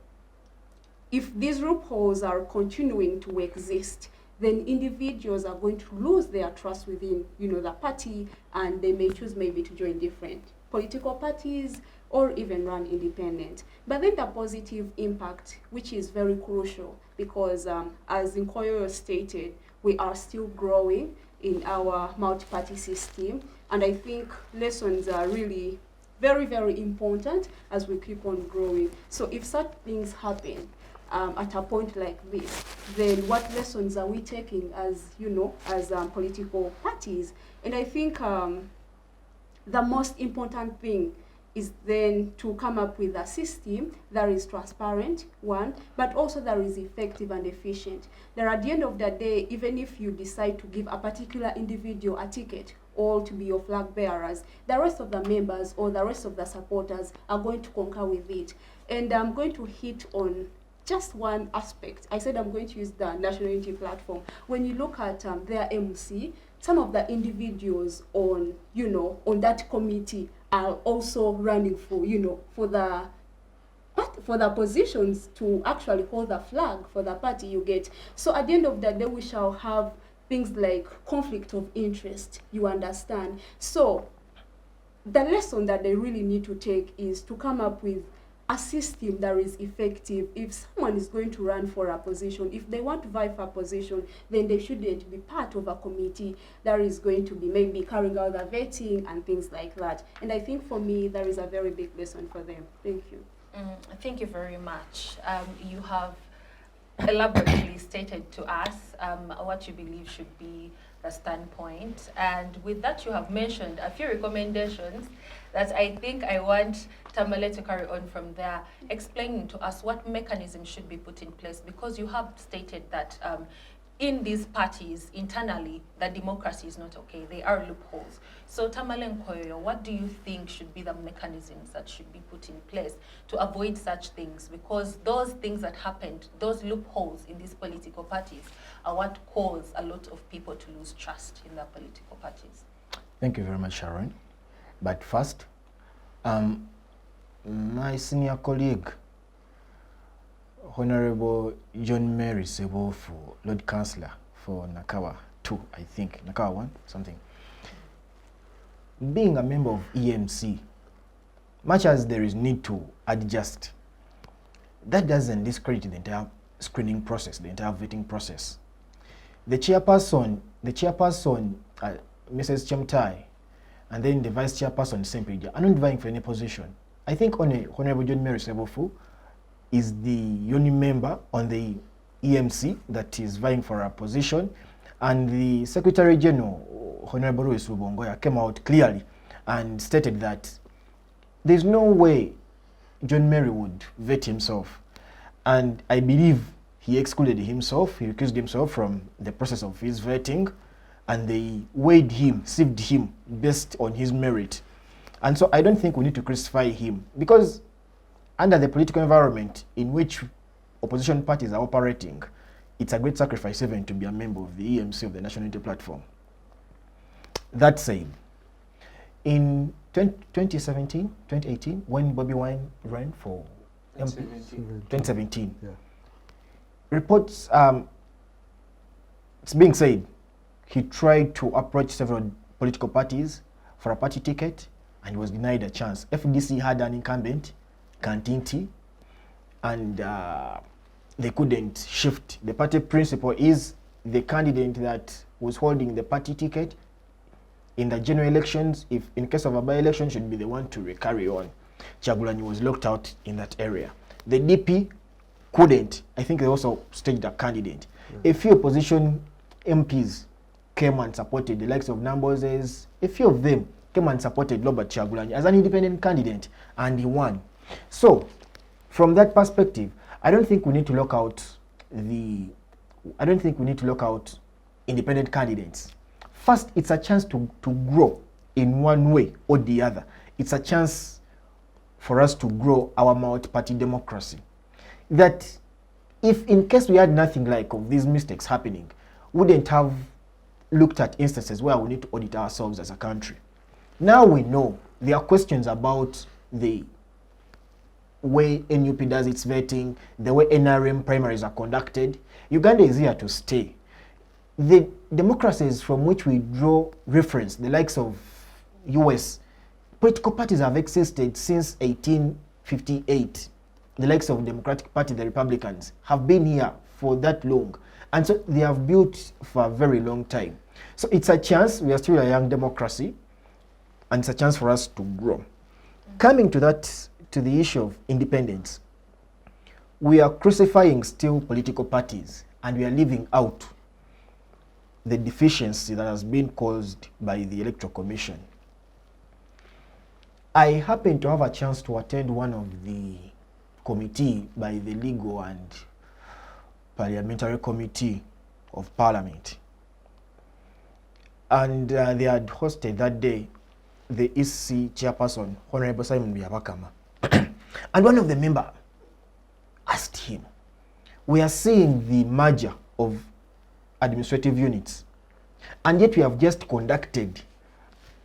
if these loopholes are continuing to exist, then individuals are going to lose their trust within, the party, and they may choose maybe to join different political parties or even run independent. But then the positive impact, which is very crucial, because as Nkoyooyo stated, we are still growing in our multi-party system, and I think lessons are really very, very important as we keep on growing. So if such things happen, at a point like this, then what lessons are we taking as, as political parties? And I think the most important thing is then to come up with a system that is transparent, one, but also that is effective and efficient. That at the end of the day, even if you decide to give a particular individual a ticket, all to be your flag bearers, the rest of the members or the rest of the supporters are going to concur with it. And I'm going to hit on just one aspect. I said I'm going to use the National Unity Platform. When you look at their MC, some of the individuals on, on that committee are also running for, for the positions to actually hold the flag for the party, you get. So at the end of the day, we shall have things like conflict of interest, you understand. So the lesson that they really need to take is to come up with a system that is effective. If someone is going to run for a position, if they want to vie for a position, then they shouldn't be part of a committee that is going to be maybe carrying out the vetting and things like that. And I think for me, there is a very big lesson for them. Thank you. Thank you very much. You have elaborately stated to us what you believe should be the standpoint. And with that, you have mentioned a few recommendations that I think I want Tamale to carry on from there, explaining to us what mechanisms should be put in place, because you have stated that in these parties, internally, the democracy is not okay. There are loopholes. So Tamale Nkoyooyo, what do you think should be the mechanisms that should be put in place to avoid such things? Because those things that happened, those loopholes in these political parties, are what cause a lot of people to lose trust in their political parties. Thank you very much, Sharon. But first, my senior colleague, Honorable John Mary Sebofu, Lord Councillor for Nakawa 2, I think, Nakawa 1, something. Being a member of EMC, much as there is need to adjust, that doesn't discredit the entire screening process, the entire vetting process. The chairperson, Mrs. Chemtai, and then the vice chairperson, Sempedia, are not vying for any position. I think only Honorable John Mary Sebofu is the only member on the EMC that is vying for a position, and the Secretary General, Honorable Louis Rubongoya, came out clearly and stated that there's no way John Mary would vet himself. And I believe he excluded himself, he recused himself from the process of his vetting, and they weighed him, sieved him based on his merit. And so I don't think we need to crucify him, because under the political environment in which opposition parties are operating, it's a great sacrifice even to be a member of the EMC of the National Unity Platform. That said, In 2018, when Bobby Wine ran for MP, 2017, Yeah. reports, it's being said, he tried to approach several political parties for a party ticket and was denied a chance. FDC had an incumbent, Kantinti, and they couldn't shift. The party principle is the candidate that was holding the party ticket in the general elections, if in case of a by-election, should be the one to carry on. Kyagulanyi was locked out in that area. The DP couldn't. I think they also staged a candidate. A few opposition MPs came and supported the likes of Nambozes. A few of them came and supported Robert Kyagulanyi as an independent candidate, and he won. So, from that perspective, I don't think we need to lock out independent candidates. First, it's a chance to grow in one way or the other. It's a chance for us to grow our multi-party democracy. That if in case we had nothing like of these mistakes happening, wouldn't have looked at instances where we need to audit ourselves as a country. Now we know there are questions about the way NUP does its vetting, the way NRM primaries are conducted. Uganda is here to stay. The democracies from which we draw reference, the likes of US, political parties have existed since 1858. The likes of Democratic Party, the Republicans, have been here for that long. And so they have built for a very long time. So it's a chance, we are still a young democracy, and it's a chance for us to grow. Coming to that, to the issue of independence, we are crucifying still political parties, and we are leaving out the deficiency that has been caused by the Electoral Commission. I happened to have a chance to attend one of the committee by the Legal and Parliamentary Committee of Parliament. And they had hosted that day the EC chairperson, Honorable Simon Byabakama. And one of the members asked him, we are seeing the merger of administrative units, and yet we have just conducted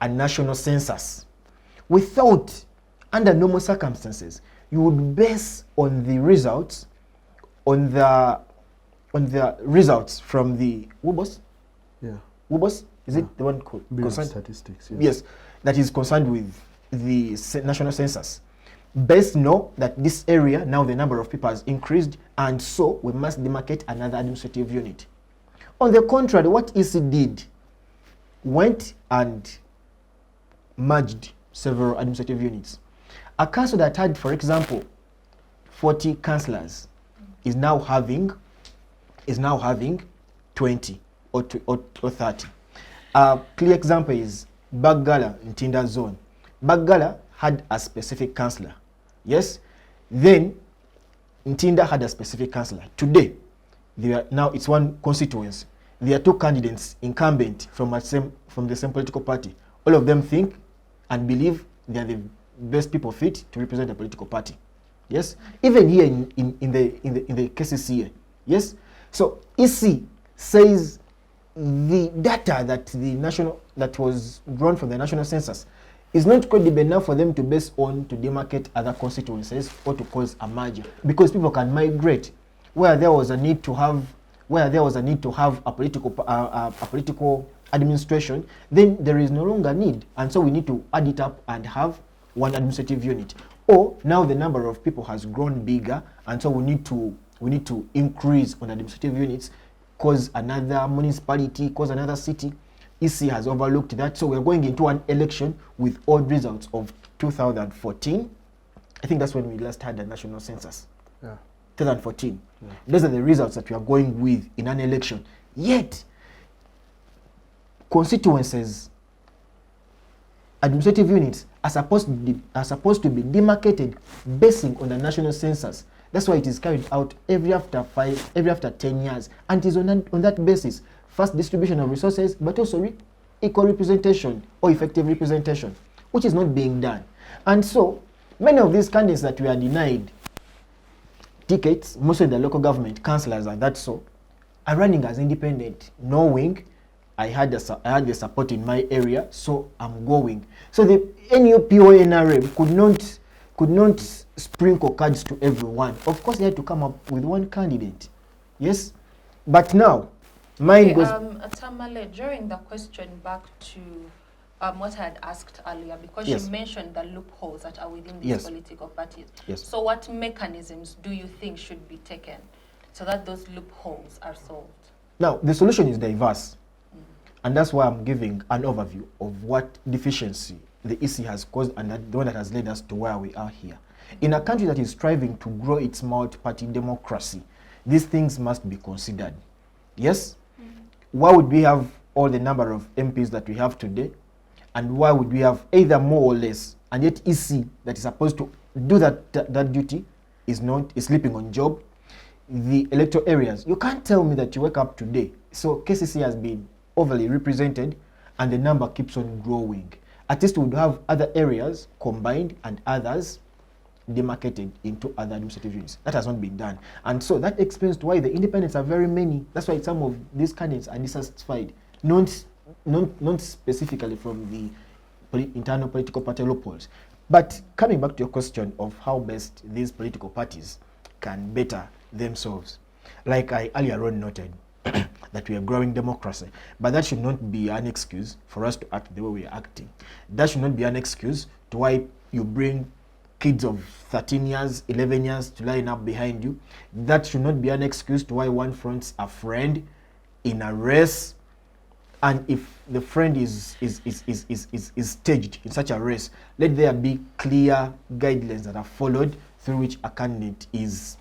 a national census. We thought, under normal circumstances, you would base on the results, on the results from the WUBOS. Yeah. WUBOS, is it the one concerned? Statistics. Yes, that is concerned with the national census. Best know that this area, now the number of people has increased, and so we must demarcate another administrative unit. On the contrary, what EC did, went and merged several administrative units. A council that had, for example, 40 councillors is now having 20 or 30. A clear example is Bagala in Tinda zone. Bagala had a specific councillor. Yes? Then Ntinda had a specific councillor. Today, now it's one constituency. There are two candidates incumbent from the same political party. All of them think and believe they are the best people fit to represent the political party. Yes? Even here in the cases here. Yes? So EC says the data that was drawn from the national census is not credible enough for them to base on to demarcate other constituencies or to cause a merger, because people can migrate. Where there was a need to have a political administration, then there is no longer need, and so we need to add it up and have one administrative unit. Or now the number of people has grown bigger, and so we need to increase on administrative units, cause another municipality, cause another city. EC has overlooked that, so we're going into an election with odd results of 2014. I think that's when we last had the national census. Yeah. 2014. Yeah. Those are the results that we are going with in an election. Yet, constituencies, administrative units are supposed to be demarcated basing on the national census. That's why it is carried out every after 10 years, and it is on that basis. First, distribution of resources, but also equal representation or effective representation, which is not being done. And so, many of these candidates that we are denied tickets, mostly the local government councillors and that so, are running as independent, knowing I had the support in my area, so I'm going. So the NUP or NRM could not sprinkle cards to everyone. Of course, they had to come up with one candidate. Yes, but now mine goes. Tamale, during the question back to what I had asked earlier, because Yes. you mentioned the loopholes that are within these Yes. political parties. Yes. So what mechanisms do you think should be taken so that those loopholes are solved? Now, the solution is diverse. And that's why I'm giving an overview of what deficiency the EC has caused and the one that has led us to where we are here. In a country that is striving to grow its multi-party democracy, these things must be considered. Yes? Why would we have all the number of MPs that we have today? And why would we have either more or less? And yet EC that is supposed to do that duty is sleeping on job. The electoral areas, you can't tell me that you wake up today. So KCC has been overly represented and the number keeps on growing. At least we would have other areas combined and others demarcated into other administrative units. That has not been done. And so that explains why the independents are very many. That's why some of these candidates are dissatisfied. Not specifically from the internal political party loopholes. But coming back to your question of how best these political parties can better themselves, like I earlier on noted, that we are growing democracy, but that should not be an excuse for us to act the way we are acting. That should not be an excuse to why you bring kids of 13 years, 11 years to line up behind you. That should not be an excuse to why one fronts a friend in a race, and if the friend is staged in such a race, let there be clear guidelines that are followed through which a candidate is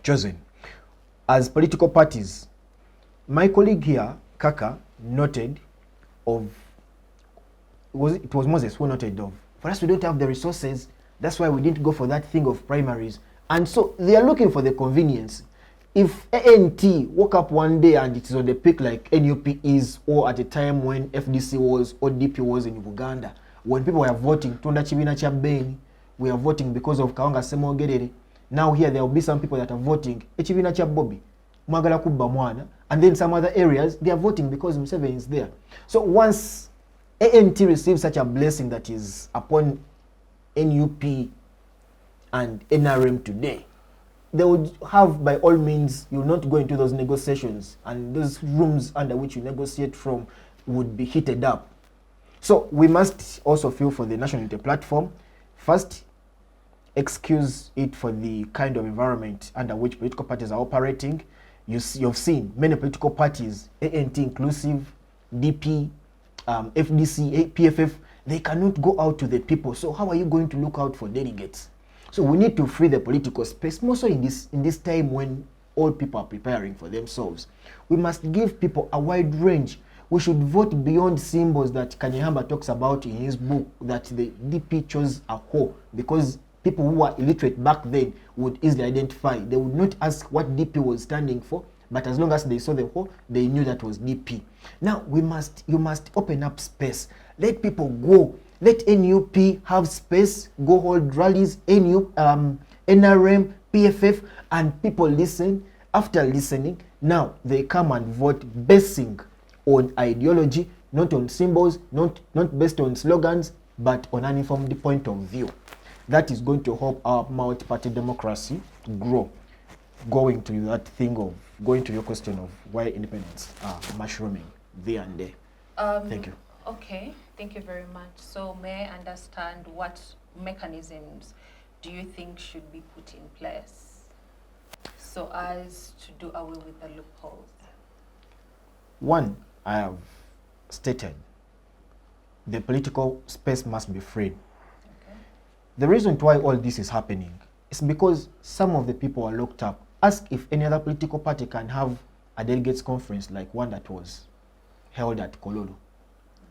chosen. As political parties, my colleague here, Kaka, noted of, it was Moses who noted of, for us we don't have the resources, that's why we didn't go for that thing of primaries. And so they are looking for the convenience. If ANT woke up one day and it is on the peak like NUP is, or at a time when FDC was or DP was in Uganda, when people were voting, Tunda Chibina Chabeni, we are voting because of Kawanga Semogerere. Now here there will be some people that are voting Chibina Chabobi, Mwagala Kubba Mwana, and then some other areas they are voting because Museveni is there. So once ANT receives such a blessing that is upon NUP and NRM today, they would have, by all means, you will not go into those negotiations, and those rooms under which you negotiate from would be heated up. So we must also feel for the National Unity Platform. First, excuse it for the kind of environment under which political parties are operating. You've seen many political parties, ANT inclusive, DP, FDC, PFF, they cannot go out to the people. So how are you going to look out for delegates? So we need to free the political space, more so in this time when all people are preparing for themselves. We must give people a wide range. We should vote beyond symbols that Kanyehamba talks about in his book, that the DP chose a whole, because people who were illiterate back then would easily identify. They would not ask what DP was standing for, but as long as they saw the whole, they knew that was DP. Now you must open up space. Let people go. Let NUP have space, go hold rallies, NRM, PFF, and people listen. After listening, now they come and vote basing on ideology, not on symbols, not based on slogans, but on an informed point of view. That is going to help our multi-party democracy grow. Going to your question of why independents are mushrooming there and there. Thank you. Okay, thank you very much. So may I understand what mechanisms do you think should be put in place so as to do away with the loopholes? One, I have stated, the political space must be freed. Okay. The reason why all this is happening is because some of the people are locked up. Ask if any other political party can have a delegates conference like one that was held at Kololo.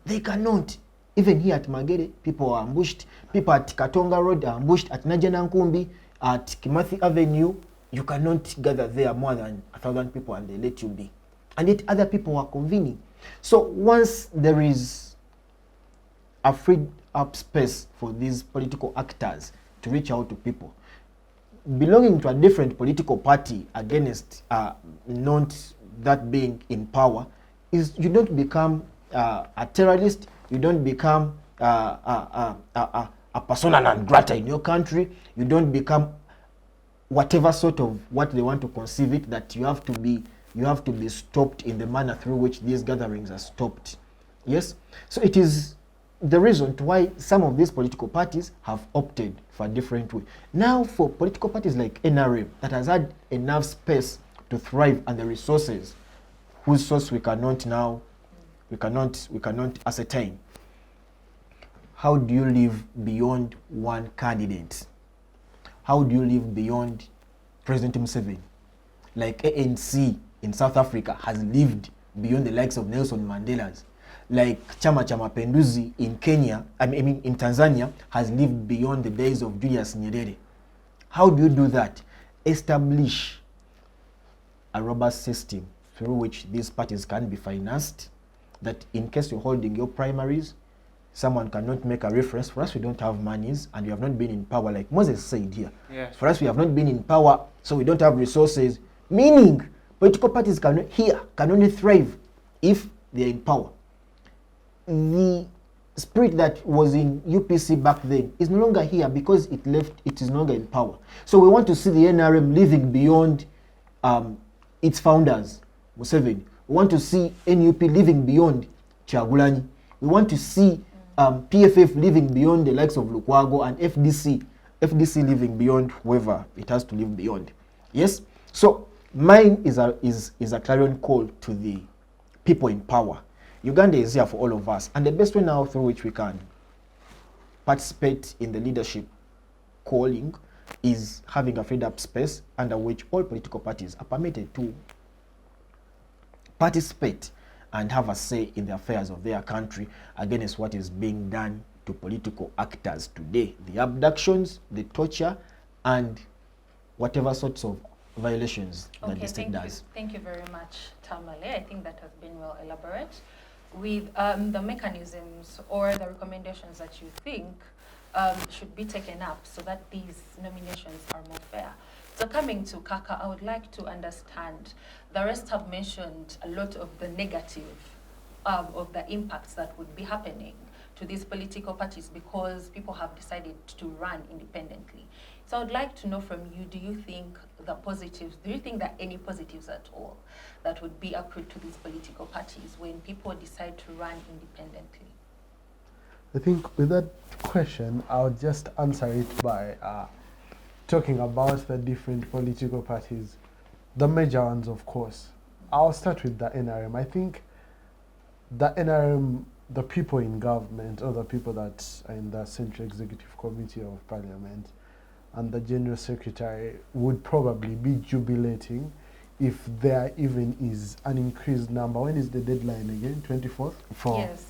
They cannot. Even here at Makerere, people are ambushed. People at Katonga Road are ambushed. At Najana Nkumbi, at Kimathi Avenue, you cannot gather there more than 1,000 people and they let you be. And yet other people are convening. So once there is a freed up space for these political actors to reach out to people, belonging to a different political party against not that being in power is you don't become a terrorist, you don't become a persona non grata in your country, you don't become whatever sort of what they want to conceive it, that you have to be stopped in the manner through which these gatherings are stopped. Yes, so it is the reason to why some of these political parties have opted for a different way. Now, for political parties like NRM that has had enough space to thrive and the resources whose source we cannot ascertain, how do you live beyond one candidate? How do you live beyond President Museveni? Like ANC in South Africa has lived beyond the likes of Nelson Mandela's. Like Chama cha Mapinduzi in Kenya, in Tanzania, has lived beyond the days of Julius Nyerere. How do you do that? Establish a robust system through which these parties can be financed, that in case you're holding your primaries, someone cannot make a reference. For us, we don't have monies and we have not been in power, like Moses said here. Yes. For us, we have not been in power, so we don't have resources. Meaning, political parties can only thrive if they're in power. The spirit that was in UPC back then is no longer here because it is no longer in power. So we want to see the NRM living beyond its founders, Museveni. We want to see NUP living beyond Kyagulanyi. We want to see PFF living beyond the likes of Lukwago, and FDC living beyond whoever it has to live beyond. Yes? So mine is a clarion call to the people in power. Uganda is here for all of us, and the best way now through which we can participate in the leadership calling is having a freed up space under which all political parties are permitted to participate and have a say in the affairs of their country against what is being done to political actors today. The abductions, the torture, and whatever sorts of violations that the state does. Thank you very much, Tamale. I think that has been well elaborate. With the mechanisms or the recommendations that you think should be taken up so that these nominations are more fair. So coming to Kaka, I would like to understand, the rest have mentioned a lot of the negative of the impacts that would be happening to these political parties because people have decided to run independently. So I would like to know from you, do you think there are any positives at all that would be accrued to these political parties when people decide to run independently? I think with that question, I'll just answer it by talking about the different political parties, the major ones, of course. I'll start with the NRM. I think the NRM, the people in government, or the people that are in the Central Executive Committee of Parliament, and the General Secretary would probably be jubilating if there even is an increased number. When is the deadline again? 24th? Yes,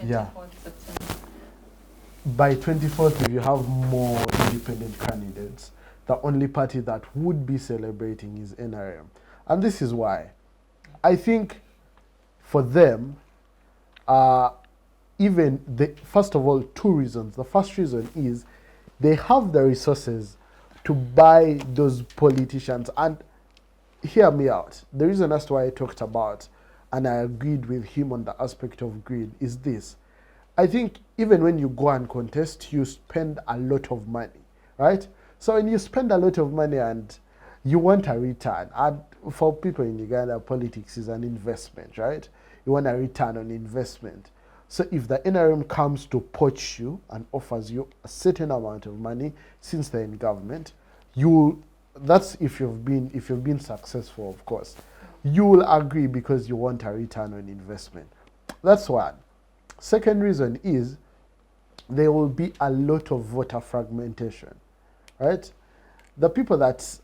24th September. By 24th, if you have more independent candidates, the only party that would be celebrating is NRM. And this is why. I think for them, first of all, two reasons. The first reason is they have the resources to buy those politicians. And hear me out. The reason as to why I talked about, and I agreed with him on the aspect of greed, is this. I think even when you go and contest, you spend a lot of money, right? So when you spend a lot of money and you want a return, and for people in Uganda, politics is an investment, right? You want a return on investment. So if the NRM comes to poach you and offers you a certain amount of money, since they're in government, that's if you've been successful, of course. You will agree because you want a return on investment. That's one. Second reason is there will be a lot of voter fragmentation, right? The people that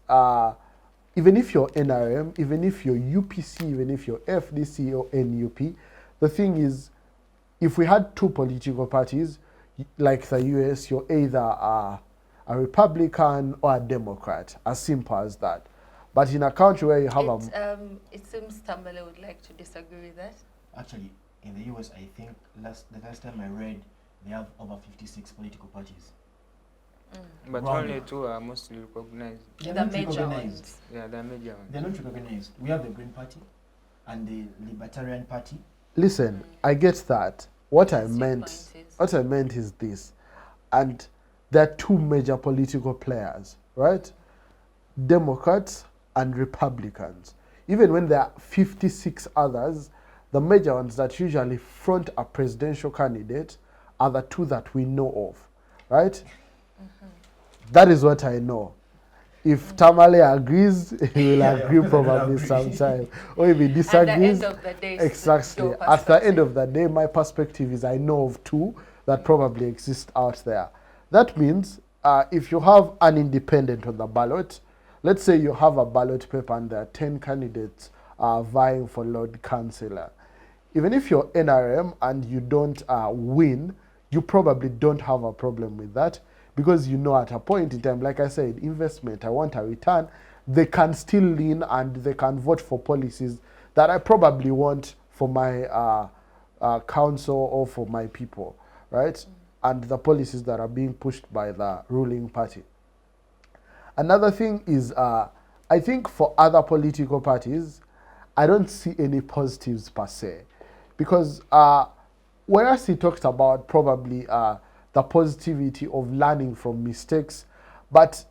even if you're NRM, even if you're UPC, even if you're FDC or NUP, the thing is, if we had two political parties, like the US, you're either a Republican or a Democrat, as simple as that. But in a country where you have it seems Tamale would like to disagree with that. Actually, in the US, I think the last time I read, they have over 56 political parties. But Wrong. only two are mostly recognized. They're The not major recognized. ones. Yeah, they're major ones. They're not recognized. We have the Green Party, and the Libertarian Party. Listen, I get that. What I Consequences. meant is this, and there are two major political players, right? Democrats and Republicans. Even when there are 56 others, the major ones that usually front a presidential candidate are the two that we know of, right? That is what I know. If Tamale agrees, he will agree probably sometime. Or if he disagrees, At the end of the day, exactly. your At the end perspective. of the day, my perspective is I know of two that probably exist out there. That means if you have an independent on the ballot, let's say you have a ballot paper and there are 10 candidates vying for Lord Councillor. Even if you're NRM and you don't win, you probably don't have a problem with that, because you know at a point in time, like I said, investment, I want a return, they can still lean and they can vote for policies that I probably want for my council or for my people, right? And the policies that are being pushed by the ruling party. Another thing is, I think for other political parties, I don't see any positives per se, because whereas he talked about probably the positivity of learning from mistakes, but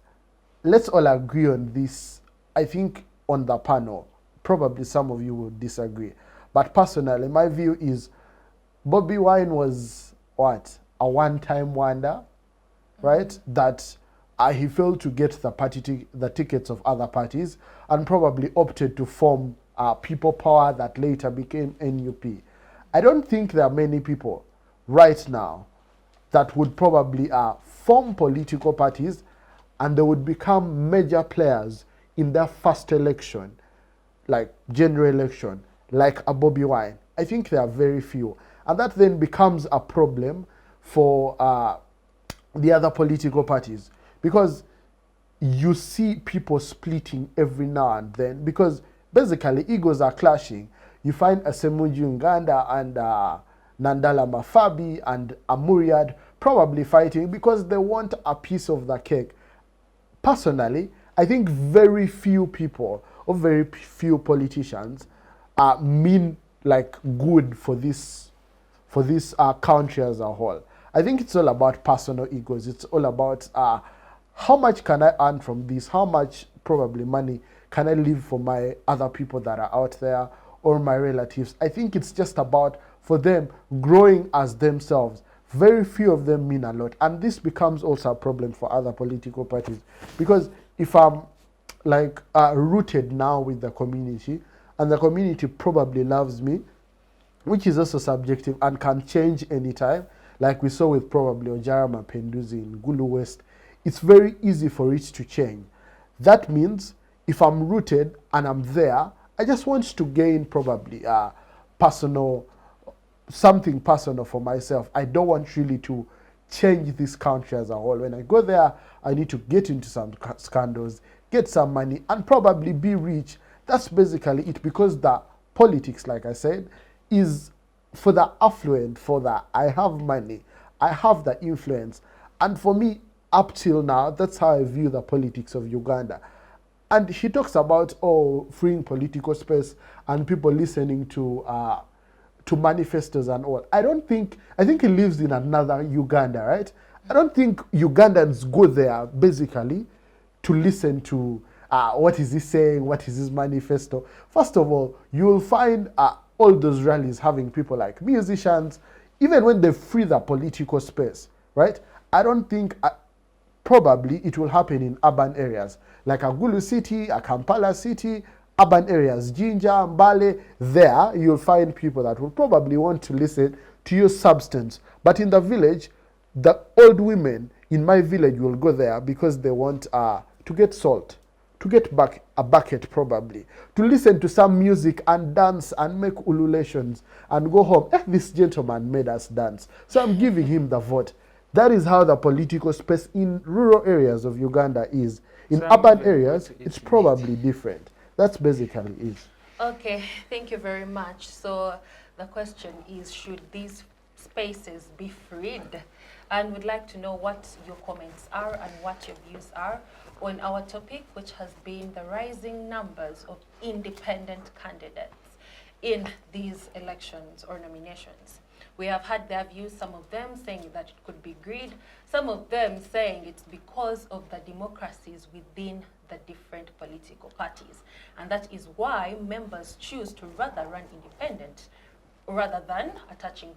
let's all agree on this. I think on the panel, probably some of you will disagree, but personally, my view is Bobi Wine was what? A one-time wonder, right? That he failed to get the tickets of other parties and probably opted to form People Power that later became NUP. I don't think there are many people right now that would probably form political parties and they would become major players in their first election, like general election, like a Bobi Wine. I think there are very few. And that then becomes a problem for the other political parties, because you see people splitting every now and then, because basically egos are clashing. You find Asemuju Uganda and Nandala Mafabi and Amuriad probably fighting because they want a piece of the cake. Personally, I think very few people or very few politicians mean like good for this country as a whole. I think it's all about personal egos. It's all about how much can I earn from this? How much probably money can I leave for my other people that are out there or my relatives? I think it's just about for them growing as themselves. Very few of them mean a lot. And this becomes also a problem for other political parties. Because if I'm like rooted now with the community, and the community probably loves me, which is also subjective and can change anytime, like we saw with probably Ojara Mapenduzi in Gulu West, it's very easy for it to change. That means if I'm rooted and I'm there, I just want to gain probably something personal for myself. I don't want really to change this country as a whole. When I go there, I need to get into some scandals, get some money, and probably be rich. That's basically it, because the politics, like I said, is for the affluent, for the I have money, I have the influence. And for me, up till now, that's how I view the politics of Uganda. And he talks about, freeing political space and people listening to manifestos and all. I think he lives in another Uganda, right? I don't think Ugandans go there basically to listen to what is he saying, what is his manifesto. First of all, you will find all those rallies having people like musicians, even when they free the political space, right? I don't think probably it will happen in urban areas like Agulu City, Kampala City, urban areas, Jinja, Mbale. There you'll find people that will probably want to listen to your substance. But in the village, the old women in my village will go there because they want to get salt, to get back a bucket probably, to listen to some music and dance and make ululations and go home. This gentleman made us dance, so I'm giving him the vote. That is how the political space in rural areas of Uganda is. In urban areas, it's probably different. That's basically it. Okay, thank you very much. So the question is, should these spaces be freed? And we'd like to know what your comments are and what your views are on our topic, which has been the rising numbers of independent candidates. in these elections or nominations. We have had their views, some of them saying that it could be greed, some of them saying it's because of the democracies within the different political parties. And that is why members choose to rather run independent rather than attaching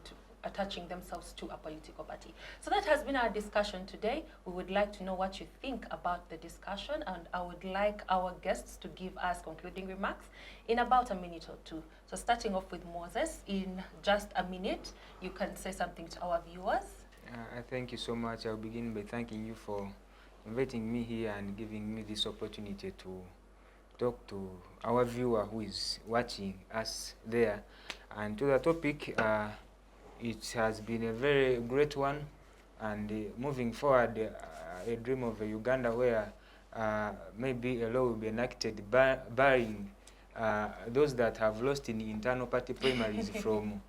themselves to a political party. So that has been our discussion today. We would like to know what you think about the discussion, and I would like our guests to give us concluding remarks in about a minute or two. So starting off with Moses, in just a minute, you can say something to our viewers. I thank you so much. I'll begin by thanking you for inviting me here and giving me this opportunity to talk to our viewer who is watching us there. And to the topic, it has been a very great one, and moving forward, a dream of a Uganda where maybe a law will be enacted barring those that have lost in internal party primaries from,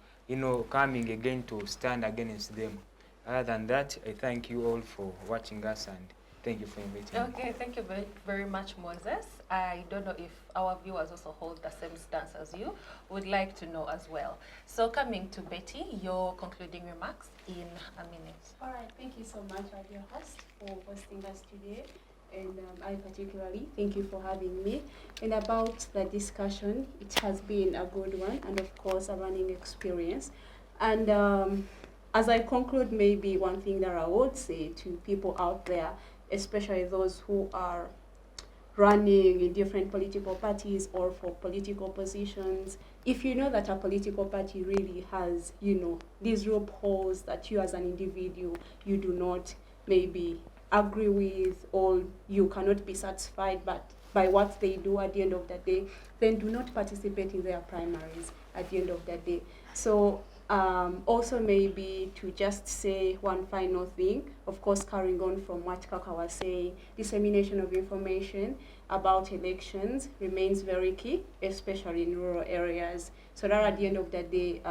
coming again to stand against them. Other than that, I thank you all for watching us, and thank you for inviting me. Okay, thank you very much, Moses. I don't know if our viewers also hold the same stance as you. Would like to know as well. So coming to Betty, your concluding remarks in a minute. All right, thank you so much, our dear host, for hosting us today. And I particularly thank you for having me. And about the discussion, it has been a good one, and of course a learning experience. And as I conclude, maybe one thing that I would say to people out there, especially those who are running in different political parties or for political positions, if you know that a political party really has, these loopholes that you as an individual, you do not maybe agree with, or you cannot be satisfied by what they do at the end of the day, then do not participate in their primaries at the end of the day. So also maybe to just say one final thing, of course carrying on from what Kaka was saying, dissemination of information about elections remains very key, especially in rural areas, so that at the end of the day,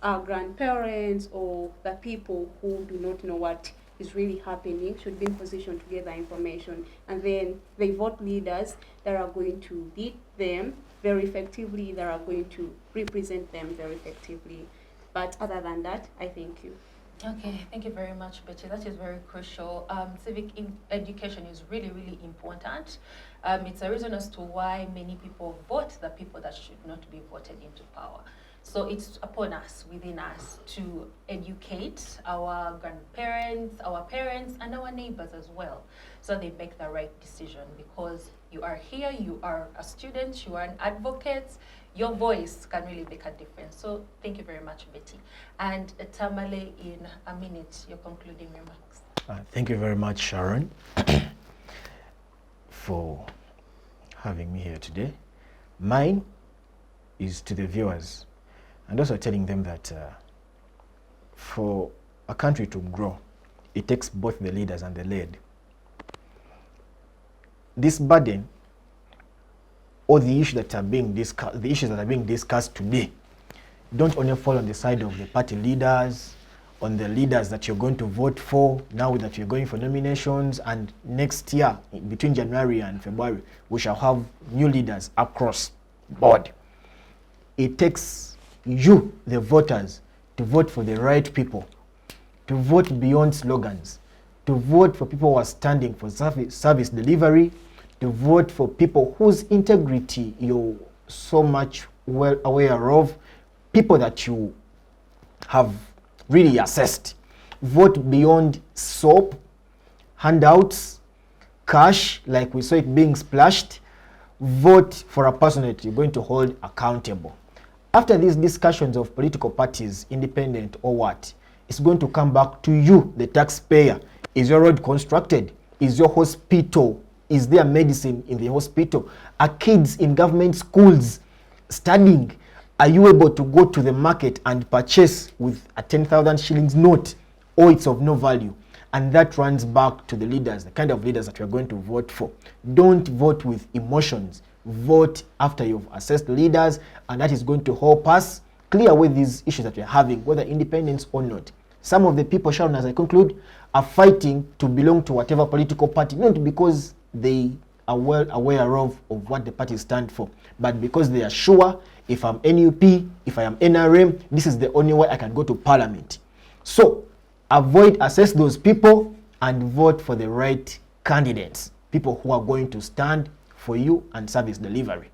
our grandparents or the people who do not know what is really happening should be in position to get the information, and then they vote leaders that are going to lead them very effectively, that are going to represent them very effectively. But other than that, I thank you. Okay, thank you very much, Betty. That is very crucial. Civic education is really, really important. It's a reason as to why many people vote the people that should not be voted into power. So it's upon us, within us, to educate our grandparents, our parents, and our neighbors as well, so they make the right decision. Because you are here, you are a student, you are an advocate, your voice can really make a difference. So thank you very much, Betty. And Tamale, in a minute, your concluding remarks. Thank you very much, Sharon, for having me here today. Mine is to the viewers, and also telling them that for a country to grow, it takes both the leaders and the led. This burden, or the issues that are being discussed today, don't only fall on the side of the party leaders, on the leaders that you're going to vote for now that you're going for nominations, and next year, between January and February, we shall have new leaders across board. It takes you, the voters, to vote for the right people, to vote beyond slogans, to vote for people who are standing for service delivery, to vote for people whose integrity you're so much well aware of, people that you have really assessed. Vote beyond soap, handouts, cash, like we saw it being splashed. Vote for a person that you're going to hold accountable. After these discussions of political parties, independent or what, it's going to come back to you, the taxpayer. Is your road constructed? Is your hospital, is there medicine in the hospital? Are kids in government schools studying? Are you able to go to the market and purchase with a 10,000 shillings note, or it's of no value? And that runs back to the leaders, the kind of leaders that we're going to vote for. Don't vote with emotions. Vote after you've assessed leaders, and that is going to help us clear away these issues that we're having, whether independence or not. Some of the people, Sharon, as I conclude, are fighting to belong to whatever political party, not because they are well aware of what the parties stand for, but because they are sure if I'm NUP, if I am NRM, this is the only way I can go to parliament. So assess those people and vote for the right candidates, people who are going to stand for you and service delivery.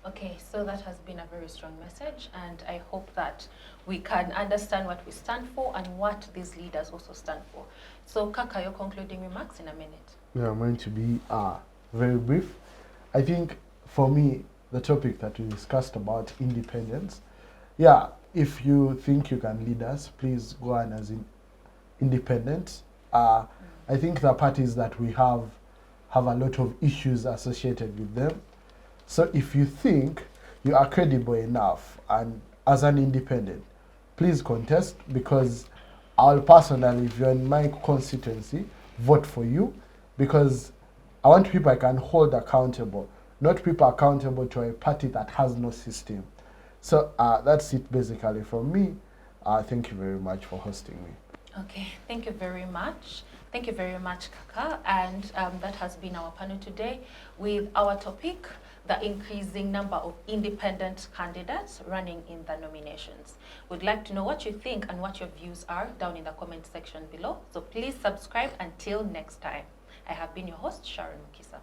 Okay, so that has been a very strong message, and I hope that we can understand what we stand for and what these leaders also stand for. So, Kaka, your concluding remarks in a minute. Yeah, I'm going to be very brief. I think for me, the topic that we discussed about independence, yeah, if you think you can lead us, please go on as independent. I think the parties that we have a lot of issues associated with them. So if you think you are credible enough and as an independent, please contest, because I'll personally, if you're in my constituency, vote for you, because I want people I can hold accountable, not people accountable to a party that has no system. So that's it basically from me. Thank you very much for hosting me. Okay, thank you very much. Thank you very much, Kaka. And that has been our panel today with our topic, the increasing number of independent candidates running in the nominations. We'd like to know what you think and what your views are down in the comment section below. So please subscribe until next time. I have been your host, Sharon Mukisa.